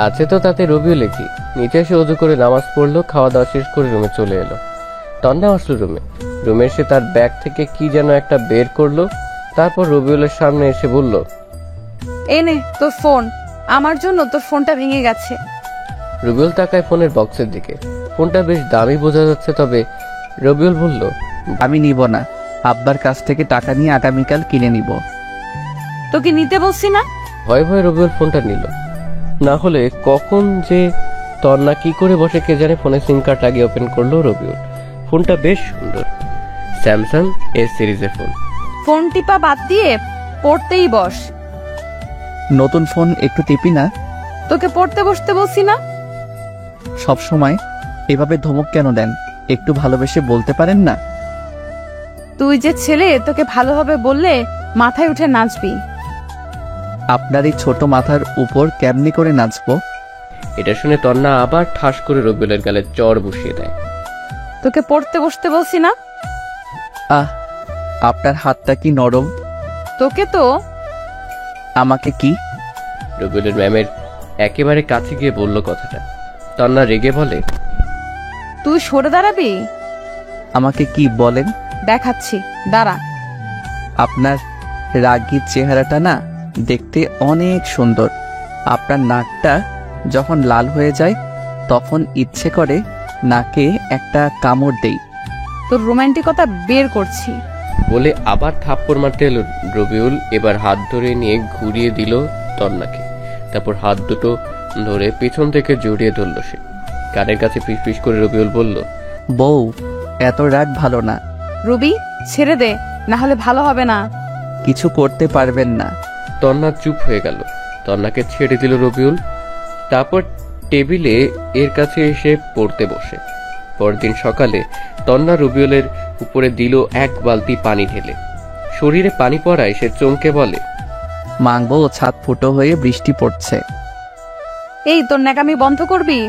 আছে তো তাতে রবিউলে কি। নিচে এসে অজু করে নামাজ পড়লো, খাওয়া দাওয়া শেষ করে রুমে চলে এলো। তন্না আসলো রুমে এসে তার ব্যাগ থেকে কি যেন একটা বের করলো। তারপর রবিউলের সামনে এসে বলল, এনে তোর ফোন, আমার জন্য তোর ফোনটা ভেঙে গেছে। রবিউল তাকায় ফোনের বক্সের দিকে। ফোনটা বেশ দামি বোঝা যাচ্ছে, তবে রবিউল বলল, আমি নিব না, আব্বার কাছ থেকে টাকা নিয়ে আগামীকাল কিনে নিব। তোকে নিতে বলছি না? ভয়ে ভয়ে রবিউল ফোনটা নিল। না হলে কখন যে তন্না কি করে বসে কে জানে। ফোনে সিম কার্ড লাগিয়ে ওপেন করলো রবিউল। ফোনটা বেশ সুন্দর, স্যামসাং এস সিরিজের ফোন। ফোন টিপা বাদ দিয়ে পড়তেই বস। নতুন ফোন একটু টিপি না। তোকে পড়তে বসতে বলছি না? সব সময় এভাবে ধমক কেন দেন? একটু ভালোবেসে বলতে পারেন না? তুই যে ছেলে, তোকে ভালোভাবে বললে মাথায় উঠে নাচবি। আপনার এই ছোট মাথার উপর কেমনি করে নাচবো? এটা শুনে তন্না আবার ঠাস করে রবিউলের গালে চড় বসিয়ে দেয়। তোকে পড়তে বসতে বলছি না? আপনার হাতটা কি নরম। তোকে তো। আমাকে কি? রবিউলের ম্যামের একেবারে কাছে গিয়ে বলল কথাটা। তন্না রেগে বলে, তুই সরে দাঁড়াবি? আমাকে কি বলেন? দেখাচ্ছি, দাঁড়া। আপনার রাগী চেহারাটা না দেখতে অনেক সুন্দর। আপনার নাকটা যখন লাল হয়ে যায় তখন ইচ্ছে করে নাকে একটা কামড় দেই। তোর রোমান্টিকতা বের করছি। বলে আবার থাপ্পড় মারতে এলো রবিউল। এবার হাত ধরে নিয়ে ঘুরিয়ে দিল তন্নাকে। তারপর হাত দুটো ধরে পেছন থেকে জড়িয়ে ধরল সে। কানের কাছে ফিসফিস করে রবিউল বলল, বউ, এত রাগ ভালো না। রবি, ছেড়ে দে, না হলে ভালো হবে না। কিছু করতে পারবেন না। তন্না চুপ হয়ে গেল। তন্নাকে ছেড়ে দিল রবিউল। তারপর টেবিলে এর কাছে এসে পড়তে বসে। পরদিন সকালে তন্না রবিউলের উপরে দিল 1 বালতি পানি ঢেলে। শরীরে পানি পড়ায় সে চমকে বলে, মাংবো, ছাদ ফুটো হয়ে বৃষ্টি পড়ছে। এই তোর ন্যাকামি বন্ধ করবি?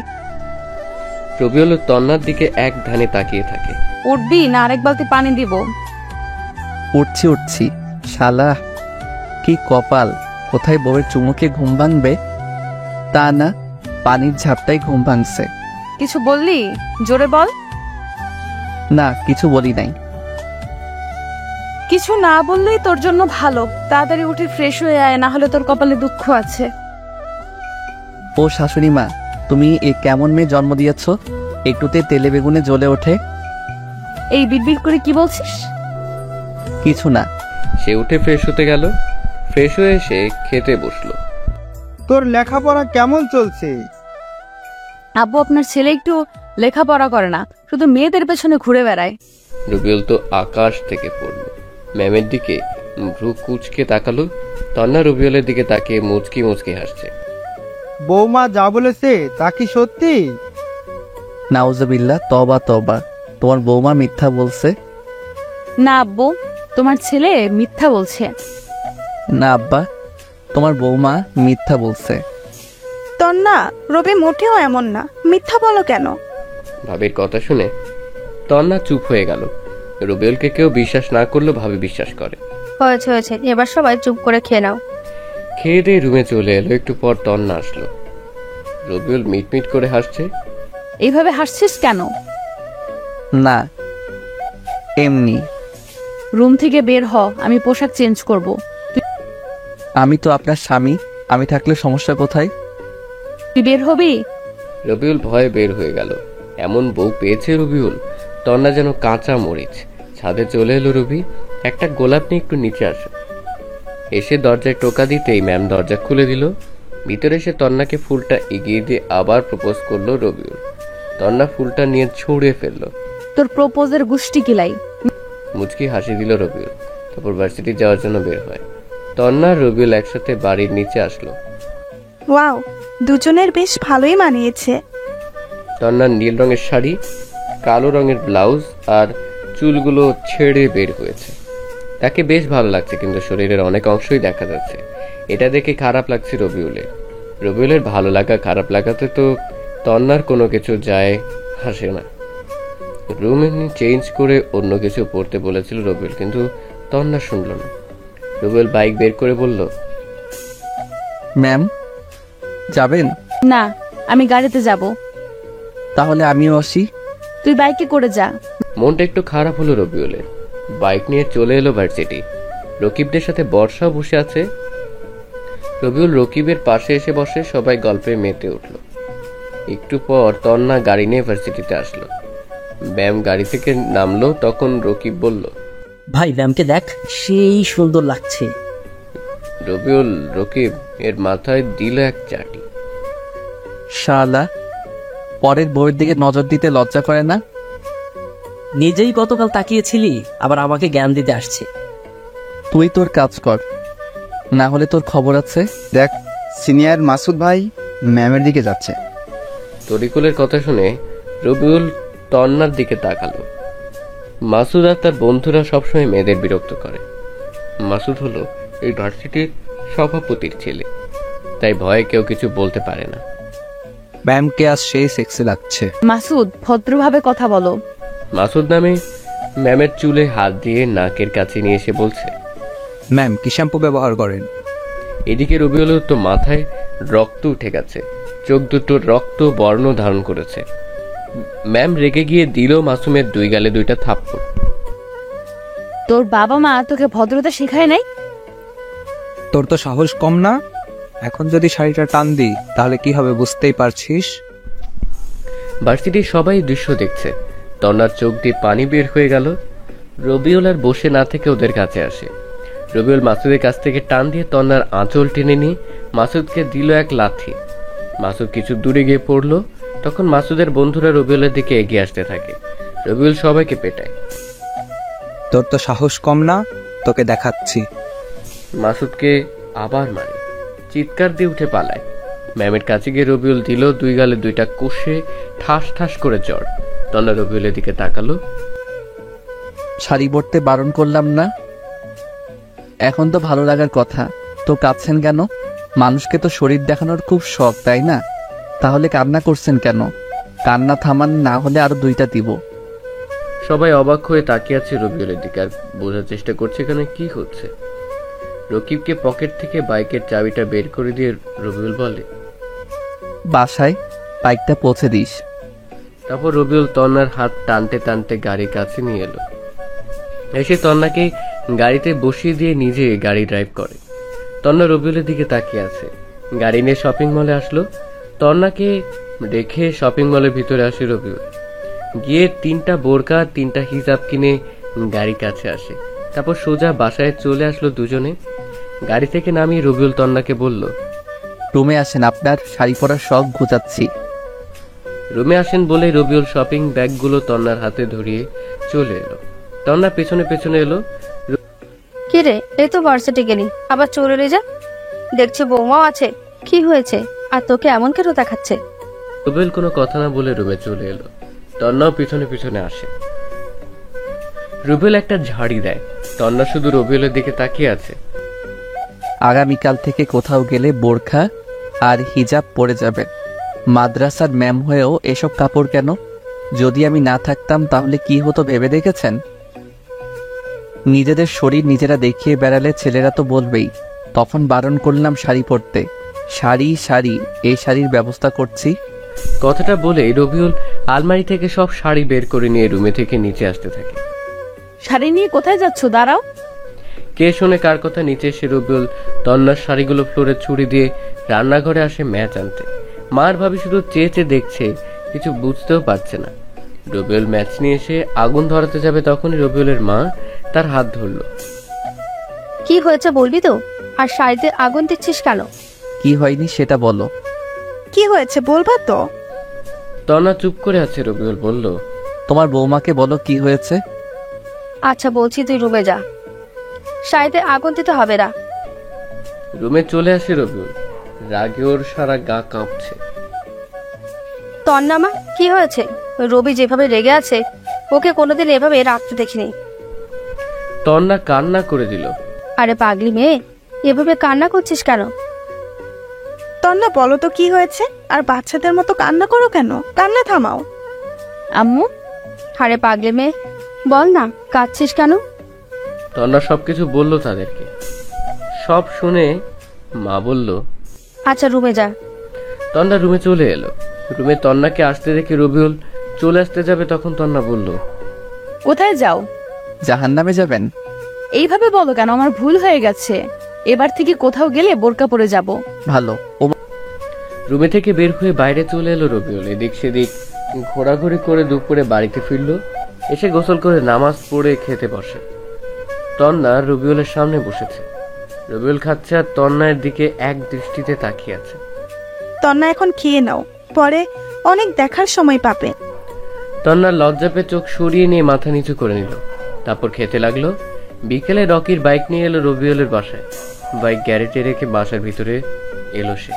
রবিউল তন্নার দিকে এক ধ্যানে তাকিয়ে থাকে। উঠবি না আরেক বালতি পানি দিব? উঠছি। শালা কি কপাল, কোথায় বউয়ের চুমুকে ঘুম ভাঙবে, তা না পানির ঝাপটাই ঘুম ভাঙছে। কিছু বললি? জোরে বল। না, কিছু বলি নাই। কিছু না বললেই তোর জন্য ভালো। তাড়াতাড়ি উঠে ফ্রেশ হয়ে আয়, না হলে তোর কপালে দুঃখ আছে। ও শাশুড়ি মা, তুমি এ কেমন মেয়ে জন্ম দিয়েছ? একটুতে তেলে বেগুনে জ্বলে ওঠে। এই বিড়বিড় করে কি বলছিস? কিছু না। সে উঠে ফ্রেশ হতে গেল। ফ্রেশ হয়ে এসে খেতে বসলো। তোর লেখাপড়া কেমন চলছে? আব্বু, আপনার ছেলে একটু লেখাপড়া করে না, শুধু মেয়েদের পেছনে ঘুরে বেড়ায়। রবিউল তো আকাশ থেকে পড়লো। ম্যামের দিকে ভ্রু কুচকে তাকালো। তন্না রবিউলের দিকে তাকিয়ে মুচকি মুচকি হাসছে। বৌমা যা বলেছে তা কি সত্যি? নাউজুবিল্লাহ, তবা তবা, তোমার বৌমা মিথ্যা বলছে? না আব্বু, তোমার ছেলে মিথ্যা বলছে। না আব্বা, তোমার বৌমা মিথ্যা বলছে। তন্না, রবি মোটেও এমন না, মিথ্যা বলো কেন? ভাবির কথা শুনে তন্না চুপ হয়ে গেল। রবিউলকে কেউ বিশ্বাস না করলেও ভাবি বিশ্বাস করে। হয়েছে হয়েছে, এবার সবাই চুপ করে খেয়ে নাও। খেয়ে দিয়ে রুমে চলে এলো। একটু পর তন্না আসলো। রবিউল মিটমিট করে হাসছে। এইভাবে হাসছিস কেন? না, এমনি। রুম থেকে বের হ, আমি পোশাক চেঞ্জ করব। আমি তো আপনার স্বামী, আমি থাকলে সমস্যা কোথায়? তুই বের হবি? রবিউল ভয়ে বের হয়ে গেল। এমন বউ পেয়েছে রবিউল, তন্না যেন কাঁচা মরিচ। ছাদে চলে এলো রবি। একটা গোলাপ নিয়ে একটু নিচে আসে। এসে দরজায় টোকা দিতেই ম্যাম দরজা খুলে দিল। ভিতরে এসে তন্নাকে ফুলটা এগিয়ে দিয়ে আবার প্রপোজ করলো রবিউল। তন্না ফুলটা নিয়ে ছুঁড়ে ফেললো। তোর প্রপোজের গুষ্টি কিলাই। মুচকি হাসি দিল রবিউল। তারপর ভার্সিটি যাওয়ার জন্য বের হয়। তন্না আর রবিউল একসাথে বাড়ির নিচে আসলো। ওয়াও, দুজনের বেশ ভালোই মানিয়েছে। তন্নার নীল রঙের শাড়ি, কালো রঙের ব্লাউজ আর চুলগুলো ছেড়ে বের হয়েছে। তাকে বেশ ভালো লাগছে, কিন্তু শরীরের অনেক অংশই দেখা যাচ্ছে। এটা দেখে খারাপ লাগছে রবিউলের। রবিউলের ভালো লাগা খারাপ লাগাতে তো তন্নার কোনো কিছু যায় আসে না। রুম চেঞ্জ করে অন্য কিছু পড়তে বলেছিল রবিউল, কিন্তু তন্না শুনল না। রবিউল বাইক বের করে বলল, ম্যাম যাবেন? না, আমি গাড়িতে যাব। তাহলে আমিও আসি। তুই বাইকে করে যা। মনটা একটু খারাপ হলো রবিউলের। বাইক নিয়ে চলে এলো ভার্সিটি। রকিবদের সাথে বর্ষা বসে আছে। রবিউল রকিবের পাশে এসে বসে। সবাই গল্পে মেতে উঠল। একটু পর তন্না গাড়ি নিয়ে ভার্সিটিতে আসলো। ম্যাম গাড়ি থেকে নামলো। তখন রকিব বলল, ভাই ম্যামকে দেখ, সেই সুন্দর লাগছে। রবিউল রকিব এর মাথায় দিল এক চাটি। শালা, পরের বউয়ের দিকে নজর দিতে লজ্জা করে না? নিজেই গতকাল তাকিয়েছিলি, আবার আমাকে জ্ঞান দিতে আসছে। তুই তোর কাজ কর, না হলে তোর খবর আছে। দেখ, সিনিয়র মাসুদ ভাই ম্যামের দিকে যাচ্ছে। তরিকুলের কথা শুনে রবিউল তন্নার দিকে তাকালো। মাসুদ আর তার বন্ধুরা সবসময় মেয়েদের বিরক্ত করে। মাসুদ হলো এই ভার্সিটির সভাপতির ছেলে, তাই ভয়ে কেউ কিছু বলতে পারে না। ম্যামকে আজ সেই সেক্সি লাগছে। মাসুদ, ভদ্রভাবে কথা বলো। মাসুদ নামে ম্যামের চুলে হাত দিয়ে নাকের কাছে নিয়ে এসে বলছে, ম্যাম কি শ্যাম্পু ব্যবহার করেন? এদিকে রবিউলের তো মাথায় রক্ত উঠে গেছে, চোখ দুটো রক্ত বর্ণ ধারণ করেছে। ম্যাম রেগে গিয়ে দিল মাসুমের দুই গালে দুইটা থাপ্পড়। তোর বাবা মা তোকে ভদ্রতা শেখায় নাই? তোর তো সাহস কম না? এখন যদি শাড়িটা টান দিই তাহলে কি হবে বুঝতেই পারছিস। ভার্সিটির সবাই দৃশ্য দেখছে। তন্নার চোখ দিয়ে পানি বের হয়ে গেল। রবিউল আর বসে না থেকে ওদের কাছে আসে। রবিউল মাসুদের কাছ থেকে টান দিয়ে তন্নার আঁচল টেনে নিয়ে মাসুদকে দিল এক লাথি। মাসুদ কিছু দূরে গিয়ে পড়লো। তখন মাসুদের বন্ধুরা রবিউলের দিকে এগিয়ে আসতে থাকে। রবিউল সবাইকে পেটায়। তোর তো সাহস কম না, তোকে দেখাচ্ছি। মাসুদকে আবার মারে, চিৎকার দিয়ে উঠে পালায়। ম্যামের কাছে গিয়ে রবিউল দিল দুই গালে দুইটা কষে ঠাস ঠাস করে চড়। তন্না রবিউলের দিকে তাকালো। শাড়ি পরতে বারণ করলাম না? এখন তো ভালো লাগার কথা, তো কাঁদছেন কেন? মানুষকে তো শরীর দেখানোর খুব শখ, তাই না? তাহলে কান্না করছেন কেন? কান্না থামান, না হলে আরো দুইটা দিব। সবাই অবাক হয়ে তাকিয়ে আছে রবিউলের দিকে আর বোঝার চেষ্টা করছে এখানে কি হচ্ছে। রকিবকে পকেট থেকে বাইকের চাবিটা বের করে দিয়ে রবিউল বলে, বাসায় বাইকটা পৌঁছে দিস। তারপর রবিউল তন্নার হাত টানতে টানতে গাড়ির কাছে নিয়ে এলো। এসে তন্নাকে গাড়িতে বসিয়ে দিয়ে নিজে গাড়ি ড্রাইভ করে। তন্না রবিউলের দিকে তাকিয়ে আছে। গাড়ি নিয়ে শপিং মলে আসলো। তন্নাকে রেখে শপিং মলের ভিতরে আসে রবিউল। গিয়ে 3টা বোরকা 3টা হিজাব কিনে গাড়ির কাছে আসে। তারপর সোজা বাসায় চলে আসলো দুজনে। গাড়ি থেকে নামিয়ে রবিউল তন্নাকে বলল, রুমে আসেন, আপনার শাড়ি পরার শখ ঘুচাচ্ছি। রুমে আসেন বলে রবিউল শপিং ব্যাগগুলো তন্নার হাতে ধরিয়ে চলে এলো। তন্না পেছনে পেছনে এলো। কি রে, এই তো ভার্সিটি গেলি, আবার চলে যা। দেখছি বৌমাও আছে, কি হয়েছে আর তোকে এমন কেন দেখাচ্ছে? রবিউল কোনো কথা না বলে রুমে চলে এলো। তন্নাও পিছনে পিছনে আসে। রবিউল একটা ঝাড়ি দেয়। তন্না শুধু রবিউলের দিকে তাকিয়ে আছে। আগামীকাল থেকে কোথাও গেলে বোরখা আর হিজাব পরে যাবেন। মাদ্রাসার ম্যাম হয়েও এসব কাপড় কেন? যদি আমি না থাকতাম তাহলে কি হতো ভেবে দেখেছেন? নিজেদের শরীর নিজেরা দেখিয়ে বেড়ালে ছেলেরা তো বলবেই। তখন বারণ করলাম শাড়ি পরতে। শাড়ি শাড়ি, এই শাড়ির ব্যবস্থা করছি। কথাটা বলে রবিউল আলমারি থেকে সব শাড়ি বের করে নিয়ে রুমে থেকে নিচে আসতে থাকে। শাড়ি নিয়ে কোথায় যাচ্ছ? দাঁড়াও। কে শোনে কার কথা? নিচে এসে রবিউল তন্নার শাড়িগুলো ফ্লোরে ছুরি দিয়ে রান্নাঘরে আসে ম্যাচ আনতে। মার ভাবি শুধু চেয়ে চেয়ে দেখছে, কিছু বুঝতেও পারছে না। রবিউল ম্যাচ নিয়ে এসে আগুন ধরাতে যাবে, তখনই রবিউলের মা তার হাত ধরল। কি হয়েছে বলবি তো? আর শাড়িতে আগুন দিচ্ছিস কেন? কি হয়নি সেটা বলো। কি হয়েছে বলবা তো? তন্না চুপ করে আছে। রবিউল বলল, তোমার বৌমাকে বলো কি হয়েছে। আচ্ছা বলছি, তুই রুমে যা, শাড়িতে আগুন দিতে হবে না। রুমে চলে আসে রবিউল। রাগে ওর সারা গা কাঁপছে। তন্নামা, কি হয়েছে? রবি যেভাবে রেগে আছে, ওকে কোনোদিন এভাবে রাখতে দেখিনি। তন্না কান্না করে দিল। আরে পাগলি মেয়ে, এভাবে কান্না করছিস কেন? তন্না বলো তো কি হয়েছে? আর বাচ্চাদের মতো কান্না করো কেন? কান্না থামাও। আম্মু। আরে পাগলি মেয়ে, বল না কাঁদছিস কেন? তন্না সবকিছু বলল তাদেরকে। সব শুনে মা বলল, আচ্ছা রুমে যা। তন্না রুমে চলে এলো। রুমে তন্নাকে আসতে দেখে রবিউল চলে আসতে যাবে, তখন তন্না বলল, কোথায় যাও? জাহান্নামে যাবেন? এইভাবে বলো কেন? আমার ভুল হয়ে গেছে। এবার থেকে কোথাও গেলে বোরকা পরে যাব। ভালো। রুমে থেকে বের হয়ে বাইরে চলে এলো রবিউল। এদিক সেদিক ঘোরাঘুরি করে দুপুরে বাড়িতে ফিরল। এসে গোসল করে নামাজ পড়ে খেতে বসে। তন্না রবিউলের সামনে বসেছে। রবিউল খাচ্ছে আর তন্নার দিকে এক দৃষ্টিতে তাকিয়ে আছে। তন্না এখন খেয়ে নাও, পরে অনেক দেখার সময় পাবে। তন্নার লজ্জা পেয়ে চোখ সরিয়ে নিয়ে মাথা নিচু করে নিল। তারপর খেতে লাগলো। বিকেলে রকির বাইক নিয়ে এলো রবিউলের বাসায়। বাইক গ্যারেজে রেখে বাসার ভিতরে এলো সে।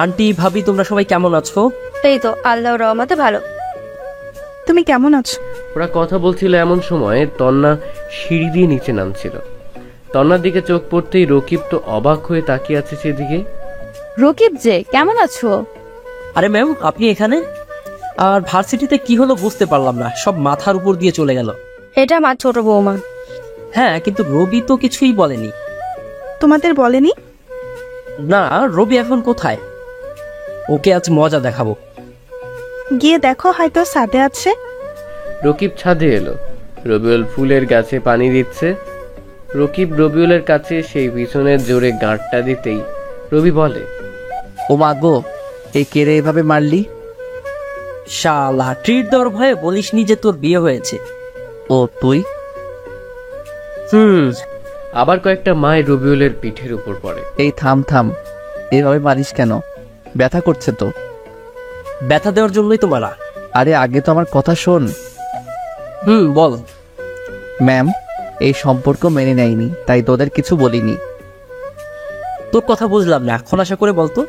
আন্টি, ভাবি, তোমরা সবাই কেমন আছো? এই তো আল্লাহর রহমতে ভালো। তুমি কেমন আছো? ওরা কথা বলছিল এমন সময় তন্না সিঁড়ি দিয়ে নিচে নামছিল। তন্নার দিকে চোখ পড়তেই রকিব তো অবাক হয়ে তাকিয়ে আছে সেদিকে। রকিব যে, কেমন আছো? আরে ম্যাম, আপনি এখানে? আর ভার্সিটিতে কি হলো বুঝতে পারলাম না, সব মাথার উপর দিয়ে চলে গেল। এটা আমার ছোট বৌমা। হ্যাঁ, কিন্তু রবি তো কিছুই বলেনি। তোমাদের বলেনি? না, রবি এখন কোথায়? ওকে আজ মজা দেখাবো। গিয়ে দেখো, হয়তো ছাদে আছে। রকিব ছাদে এলো। রবিউল ফুলের গাছে পানি দিচ্ছে। রকিব রবিউলের কাছে সেই পিছনের জোরে গাঁটটা দিতেই রবি বলে, ও মা গো, এই কেড়ে এভাবে মারলি? শালা, ট্রিট দেওয়ার ভয়ে বলিসনি যে তোর বিয়ে হয়েছে। ও তুই? আবার কয়েকটা মায়ের রবিউলের পিঠের উপর পড়ে। এই থাম থাম, এভাবে মারিস কেন? ব্যথা করছে তো। ব্যথা দেওয়ার জন্যই তো মারা। আরে আগে তো আমার কথা শোন। বল। ম্যাম এই সম্পর্ক মেনে নেয়নি, তাই তোদের কিছু বলিনি। তোর কথা বুঝলাম না, খোলাসা করে বলতো।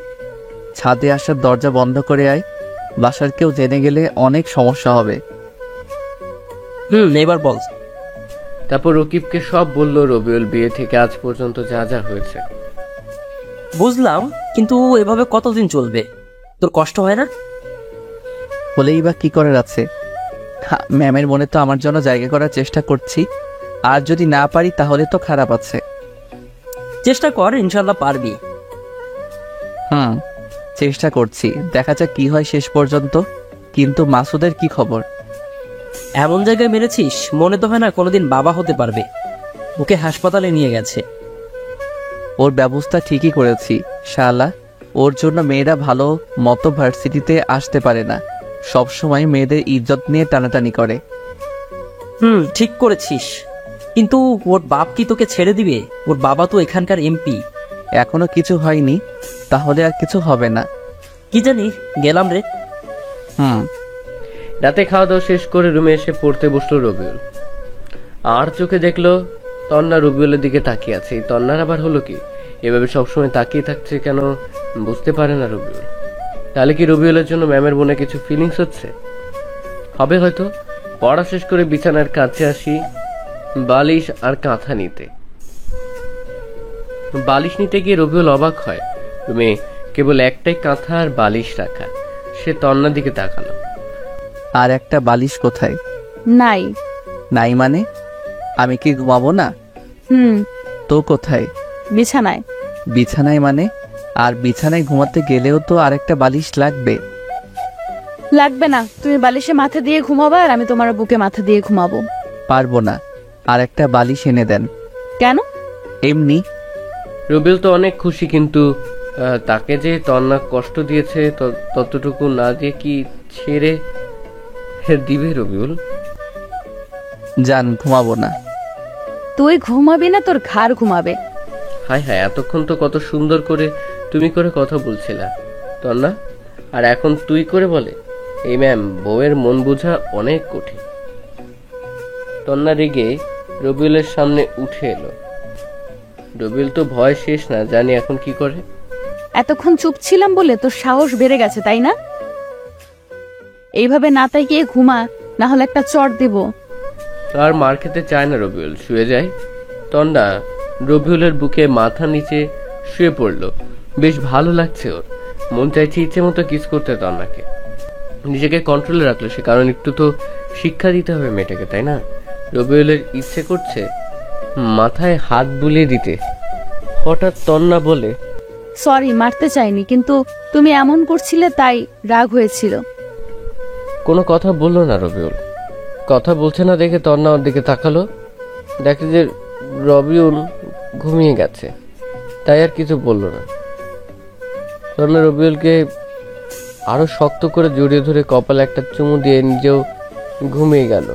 ছাদে আসার দরজা বন্ধ করে আয়, বাসার কেউ জেনে গেলে অনেক সমস্যা হবে। এবার বল। তারপর রকিবকে সব বলল রবিউল বিয়ে থেকে আজ পর্যন্ত যা যা হয়েছে। বুঝলাম, কিন্তু এভাবে কতদিন চলবে? তোর কষ্ট হয় না? হলেই বা কি করার আছে? ম্যামের মনে তো আমার জন্য জায়গা করার চেষ্টা করছি, আর যদি না পারি তাহলে তো খারাপ আছে। চেষ্টা কর, ইনশাল্লাহ পারবি। চেষ্টা করছি, দেখা যাক কি হয় শেষ পর্যন্ত। কিন্তু মাসুদের কি খবর? এমন জায়গায় মেরেছিস, মনে তো হয় না কোনোদিন বাবা হতে পারবে। ওকে হাসপাতালে নিয়ে গেছে। ওর ব্যবস্থা ঠিকই করেছি শালা। ওর জন্য মেয়েরা ভালো মতো ভার্সিটিতে আসতে পারে না, সব সময় মেয়েদের ইজ্জত নিয়ে টানাটানি করে। ঠিক করেছিস। কিন্তু ওর বাপ কি তোকে ছেড়ে দিবে? ওর বাবা তো এখানকার এমপি। এখনো কিছু হয়নি, তাহলে আর কিছু হবে না। কি জানি, গেলাম রে। রাতে খাওয়া দাওয়া শেষ করে রুমে এসে পড়তে বসলো রবিউল। আর চোখে দেখলো তন্না রবিউলের দিকে তাকিয়ে আছে। এই তন্নার আবার হলো কি? এভাবে সবসময় তাকিয়ে থাকছে কেন বুঝতে পারে না রবিউল। তাহলে কি রবিউলের জন্য ম্যামের মনে কিছু ফিলিংস হচ্ছে? হবে হয়তো। পড়া শেষ করে বিছানার কাছে আসি বালিশ আর কাঁথা নিতে। বালিশ নিতে গিয়ে রবিউল অবাক হয়, রুমে কেবল একটাই কাঁথা আর বালিশ রাখা। সে তন্নার দিকে তাকালো। আর একটা বালিশ কোথায়? নাই। নাই মানে? আমি কি ঘুমাবো না? তো কোথায়? বিছানায়। বিছানায় মানে? আর বিছানায় ঘুমাতে গেলেও তো আরেকটা বালিশ লাগবে। লাগবে না, তুমি বালিশে মাথা দিয়ে ঘুমাবা আর আমি তোমার বুকে মাথা দিয়ে ঘুমাবো। পারবো না, আর একটা বালিশ এনে দেন। কেন? এমনি। রবিউল তো অনেক খুশি, কিন্তু তাকে যে তন্না কষ্ট দিয়েছে ততটুকু না দিয়ে কি ছেড়ে দিবে রবিউল? জান, ঘুমাবো না। তুই ঘুমাবি না, তোর ঘাড় ঘুমাবে। হায় হায়, এতক্ষণ তো কত সুন্দর করে তুমি করে কথা বলছিলা তন্না, আর এখন তুই করে বলে। এই ম্যাম, বউয়ের মন বোঝা অনেক কঠিন। তন্না রেগে রবিউলের সামনে উঠে এলো। রবিউল তো ভয় শেষ না, জানি এখন কি করে। এতক্ষণ চুপ ছিলাম বলে তোর সাহস বেড়ে গেছে, তাই না? এইভাবে না তাকিয়ে ঘুমা, না হলে একটা চড় দেব। আর মার খেতে চায় না রবিউল, শুয়ে যায়। তন্না রবিউলের বুকে মাথা নিচে শুয়ে পড়লো। বেশ ভালো লাগছে ওর। মন চাইছে ইচ্ছে মতো কিস করতে তন্নাকে। নিজেকে কন্ট্রোলে রাখলো সে, কারণ একটু তো শিক্ষা দিতে হবে মেয়েটাকে, তাই না? রবিউলের ইচ্ছে করছে মাথায় হাত বুলিয়ে দিতে। হঠাৎ তন্না বলে, সরি, মারতে চাইনি, কিন্তু তুমি এমন করছিলে তাই রাগ হয়েছিল। কোনো কথা বললো না রবিউল। কথা বলছে না দেখে তন্না ওর দিকে তাকালো। দেখে যে রবিউল ঘুমিয়ে গেছে, তাই আর কিছু বললো না। তন্না রবিউলকে আরো শক্ত করে জড়িয়ে ধরে কপালে একটা চুমু দিয়ে নিজেও ঘুমিয়ে গেল।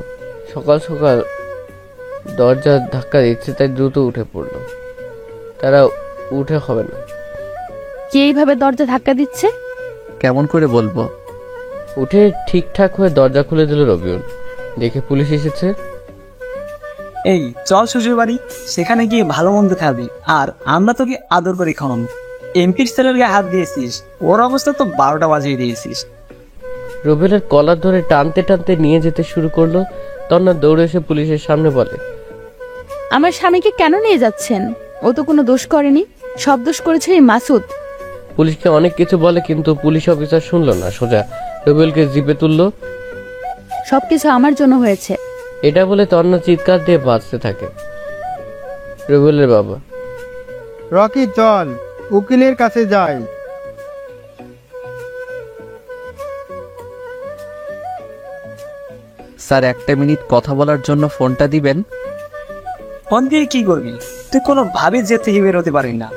সকাল সকাল দরজা ধাক্কা দিচ্ছে, তাই দ্রুত উঠে পড়লো। তারা উঠে হবে না। কে এইভাবে দরজা ধাক্কা দিচ্ছে? কেমন করে বলবো? উঠে ঠিকঠাক হয়ে দরজা খুলে দিল রবিউল। দেখে পুলিশ এসেছে। এই চল শ্বশুর বাড়ি, সেখানে গিয়ে ভালো মন্দ খাবি, আর আমরা তোকে আদর করে খাওয়াবো। এমপির ছেলের গায়ে হাত দিয়েছিস, ওর অবস্থা তো 12টা বাজিয়ে দিয়েছিস। রবিউলের কলার ধরে টানতে টানতে নিয়ে যেতে শুরু করলো। তন্না দৌড়ে এসে পুলিশের সামনে বলে, আমার স্বামীকে কেন নিয়ে যাচ্ছেন? ও তো কোনো দোষ করেনি, সব দোষ করেছে এই মাসুদ। পুলিশকে অনেক কিছু বলে, কিন্তু পুলিশ অফিসার শুনলো না, সোজা রবিউলকে জিপে তুললো। সবকিছু আমার জন্য হয়েছে। এটা বলে তন্না চিৎকার দিয়ে বাঁচতে থাকে। রবিউলের বাবা, রকি চল, উকিলের কাছে যাই। স্যার, একটা মিনিট কথা বলার জন্য ফোনটা দিবেন? ফোন দিয়ে কি করবি? তুই কোনো ভাবে যে থেকে বেরোতে পারি না।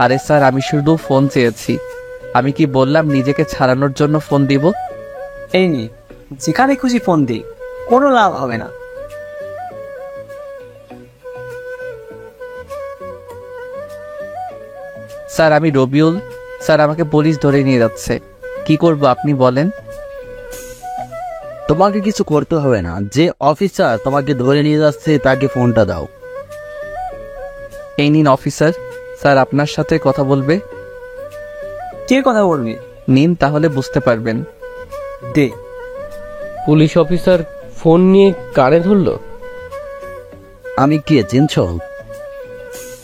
আরে স্যার, আমি শুধু ফোন চেয়েছি। আমি কি বললাম নিজেকে ছাড়ানোর জন্য ফোন দিব? এই নে, যেখানে খুশি ফোন দি, কোনো লাভ হবে না। স্যার, আমি রবিউল। স্যার, আমাকে পুলিশ ধরে নিয়ে যাচ্ছে। কি করব আপনি বলেন? তোমাকে কিছু করতে হবে না, যে অফিসার তোমাকে ধরে নিয়ে যাচ্ছে তাকে ফোনটা দাও। এই নিন অফিসার, স্যার আপনার সাথে কথা বলবে। কে কথা বলবি? নিন, তাহলে বুঝতে পারবেন। দে। পুলিশ অফিসার ফোন নিয়ে কানে ধরলো। আমি কে চিনছ?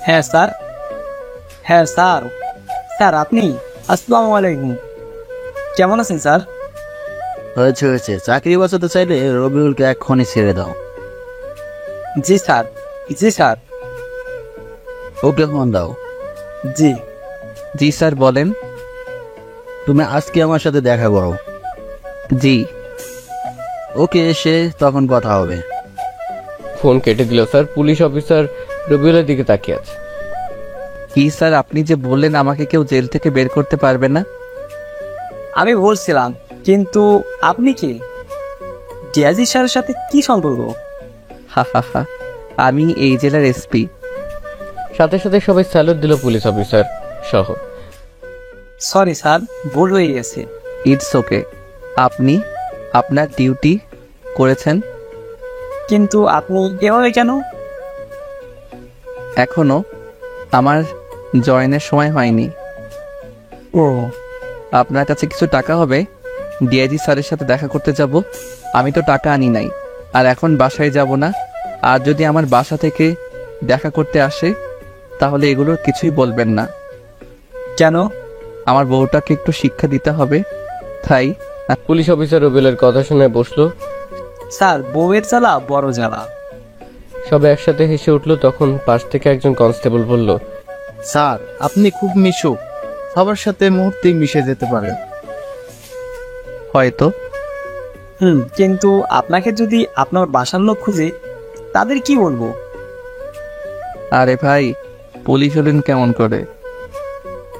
হ্যাঁ স্যার। হ্যাঁ স্যার। স্যার আপনি? আসসালামু আলাইকুম। কেমন আছেন স্যার? হয়েছে হয়েছে, চাকরি বাঁচাতে চাইলে রবিউলকে এক্ষুনি ছেড়ে দাও। জি স্যার। জি স্যার। ওকে ফোন দাও। জি। জি স্যার, বলেন। তুমি আজকে আমার সাথে দেখা করো। জি। ওকে, এসে তখন কথা হবে। ফোন কেটে দিল স্যার। পুলিশ অফিসার রবিউলের দিকে তাকিয়ে আছে। কি স্যার, আপনি যে বললেন আমাকে কেউ জেল থেকে বের করতে পারবে না? আমি বলছিলাম, কিন্তু আপনি কি? ডিআইজি স্যারের সাথে কি সম্পর্ক? হা হা হা, আমি এই জেলার এসপি। সাথে সাথে সবাই স্যালুট দিল পুলিশ অফিসার সহ। সরি স্যার, ভুল হয়ে গেছে। It's okay. আপনি আপনার ডিউটি করেছেন। কিন্তু আপনি এভাবে কেন? এখনো আমার জয়েনের সময় হয়নি। ও, আপনার কাছে কিছু টাকা হবে? ডিআইজি স্যারের সাথে দেখা করতে যাব। আমি তো টাকা আনি নাই, আর এখন বাসায় যাব না। আর যদি আমার বাসা থেকে দেখা করতে আসে তাহলে এগুলোর কিছুই বলবেন না। কেন? আমার বউটাকে একটু শিক্ষা দিতে হবে, তাই। পুলিশ অফিসার রবিউলের কথা শুনে বসলো। স্যার, বউয়ের জ্বালা বড় জ্বালা। সবাই একসাথে হেসে উঠলো। তখন পাশ থেকে একজন কনস্টেবল বলল, স্যার আপনি খুব মিশুক, সবার সাথে মুহূর্তেই মিশে যেতে পারেন। হয়তো। কিন্তু আপনাকে যদি আপনার বাসার লোক খুঁজে, তাদের কি বলবো? আরে ভাই, পুলিশ হলেন কেমন করে?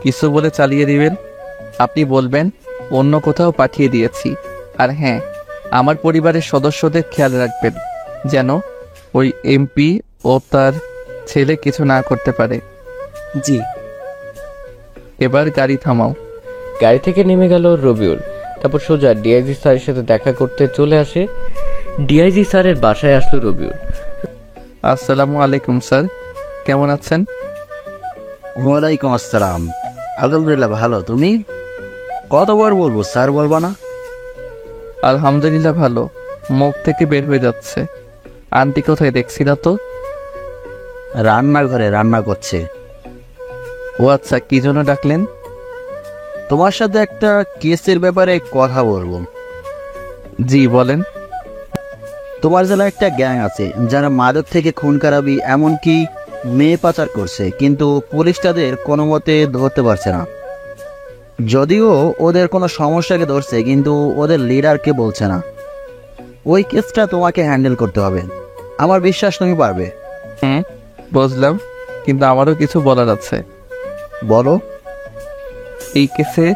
কিছু বলে চালিয়ে দিবেন। আপনি বলবেন অন্য কোথাও পাঠিয়ে দিয়েছি। আর হ্যাঁ, আমার পরিবারের সদস্যদের খেয়াল রাখবেন যেন ওই এমপি ও তার ছেলে কিছু না করতে পারে। জি। এবার গাড়ি থামাও। গাড়ি থেকে নেমে গেল রবিউল। তারপর সোজা ডিআইজি স্যারের সাথে দেখা করতে চলে আসে। ডিআইজি স্যারের বাসায় আসলো রবিউল। আসসালামু আলাইকুম স্যার, কেমন আছেন? ওয়ালাইকুম আসসালাম। আলহামদুলিল্লাহ ভালো, তুমি? কতবার বলবো স্যার বলবা না? আলহামদুলিল্লাহ ভালো, মুখ থেকে বের হয়ে যাচ্ছে। আন্টি কোথায় দেখছি না তো? রান্নাঘরে রান্না করছে। ও আচ্ছা, কি জন্য ডাকলেন? তোমার সাথে একটা কেসের ব্যাপারে কথা বলবো। জি বলেন। তোমার জেলায় একটা গ্যাং আছে যারা মাদক থেকে খুন খারাপি এমনকি মেয়ে পাচার করছে, কিন্তু পুলিশ তাদের কোনো মতে ধরতে পারছে না। যদিও ওদের কোনো সমস্যাকে ধরছে, কিন্তু ওদের লিডারকে বলছে না। ওই কেসটা তোমাকে হ্যান্ডেল করতে হবে। আমার বিশ্বাস তুমি পারবে। বুঝলাম, কিন্তু আমারও কিছু বলার আছে। বলো। এই কেসে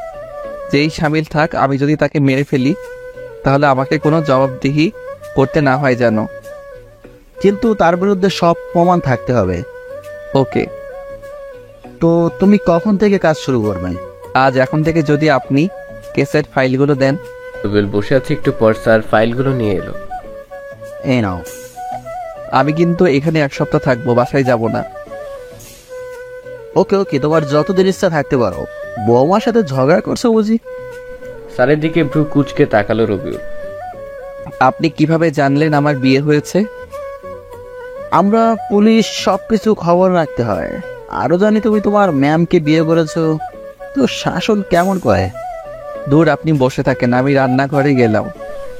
যেই সামিল থাক, আমি যদি তাকে মেরে ফেলি তাহলে আমাকে কোনো জবাবদিহি করতে না হয় যেন। কিন্তু তার বিরুদ্ধে সব প্রমাণ থাকতে হবে। ওকে। তো তুমি কখন থেকে কাজ শুরু করবেন? আজ, এখন থেকে যদি আপনি কেসের ফাইলগুলো দেন। রবিউল বসে আছে, একটু পর স্যার ফাইলগুলো নিয়ে এলো। এই নাও। আমি কিন্তু এখানে 1 সপ্তাহ থাকবো, বাসায় যাব না। ওকে ওকে, তোমার যতদিন ইচ্ছা থাকতে পারো। বৌমার সাথে ঝগড়া করছো বুঝি? স্যারের দিকে ভ্রু কুচকে তাকালো রবিউল। আপনি কিভাবে জানলেন আমার বিয়ে হয়েছে? আমরা পুলিশ সবকিছু খবর রাখতে হয়। আরো জানি তুমি তোমার ম্যামকে বিয়ে করেছো। তো শাসন কেমন করে? দূর, আপনি বসে থাকেন, আমি রান্নাঘরে গেলাম।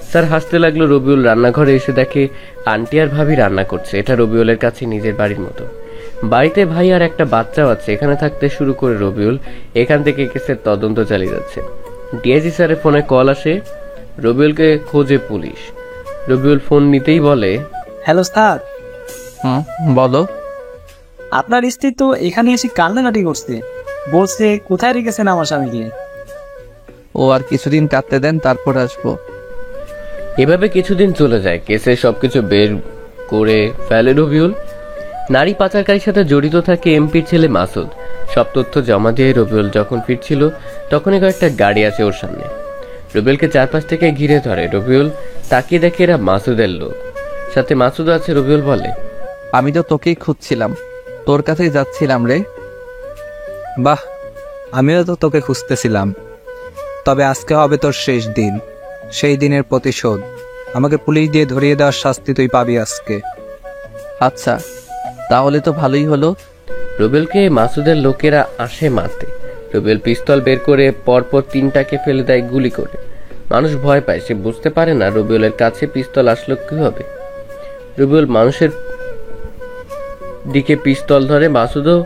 স্যার হাসতে লাগলো। রবিউল রান্নাঘরে এসে দেখে আন্টি আর ভাবি রান্না করছে। এটা রবিউলের কাছে নিজের বাড়ির মতো। বাড়িতে ভাই আর একটা বাচ্চাও আছে। এখানে থাকতে শুরু করে রবিউল এখান থেকে কেসের তদন্ত চালিয়ে যাচ্ছে। ডিআইজি স্যারের ফোনে কল আসে। রবিউলকে খোঁজে পুলিশ। রবিউল ফোন নিতেই বলে, হ্যালো স্যার। বলো। আপনার স্ত্রী তো এখানে এসে কান্নাকাটি করছে, বলছে কোথায় রেখেছেন আমার স্বামীকে। ও আর কিছুদিন কাটতে দেন, তারপর আসবো। এভাবে কিছুদিন চলে যায়। কেসে সবকিছু বের করে ফেলে রবিউল। নারী পাচারকারীর সাথে জড়িত থাকে এমপির ছেলে মাসুদ। সব তথ্য জমা দিয়ে রবিউল যখন ফিরছিল তখনই কয়েকটা গাড়ি আসে ওর সামনে। রবিউলকে চারপাশ থেকে ঘিরে ধরে। রবিউল তাকিয়ে দেখে এরা মাসুদের লোক, সাথে মাসুদ আছে। রবিউল বলে, আমি তো তোকেই খুঁজছিলাম, তোর কাছেই যাচ্ছিলাম রে। বাহ, আমিও তো তোকে খুঁজতেছিলাম। তবে আজকে হবে তোর শেষ দিন। সেই দিনের প্রতিশোধ। আমাকে পুলিশ দিয়ে ধরিয়ে দেওয়ার শাস্তি তুই পাবি আজকে। আচ্ছা, তাহলে তো ভালোই হলো। রবিউলকে মাসুদের লোকেরা আসে মারতে। রবিউল পিস্তল বের করে পরপর 3টাকে ফেলে দেয় গুলি করে। মানুষ ভয় পায়। সে বুঝতে পারে না রবিউলের কাছে পিস্তল আসলো কিভাবে। রবিউল মানুষের দিকে পিস্তল ধরে, মাসুদও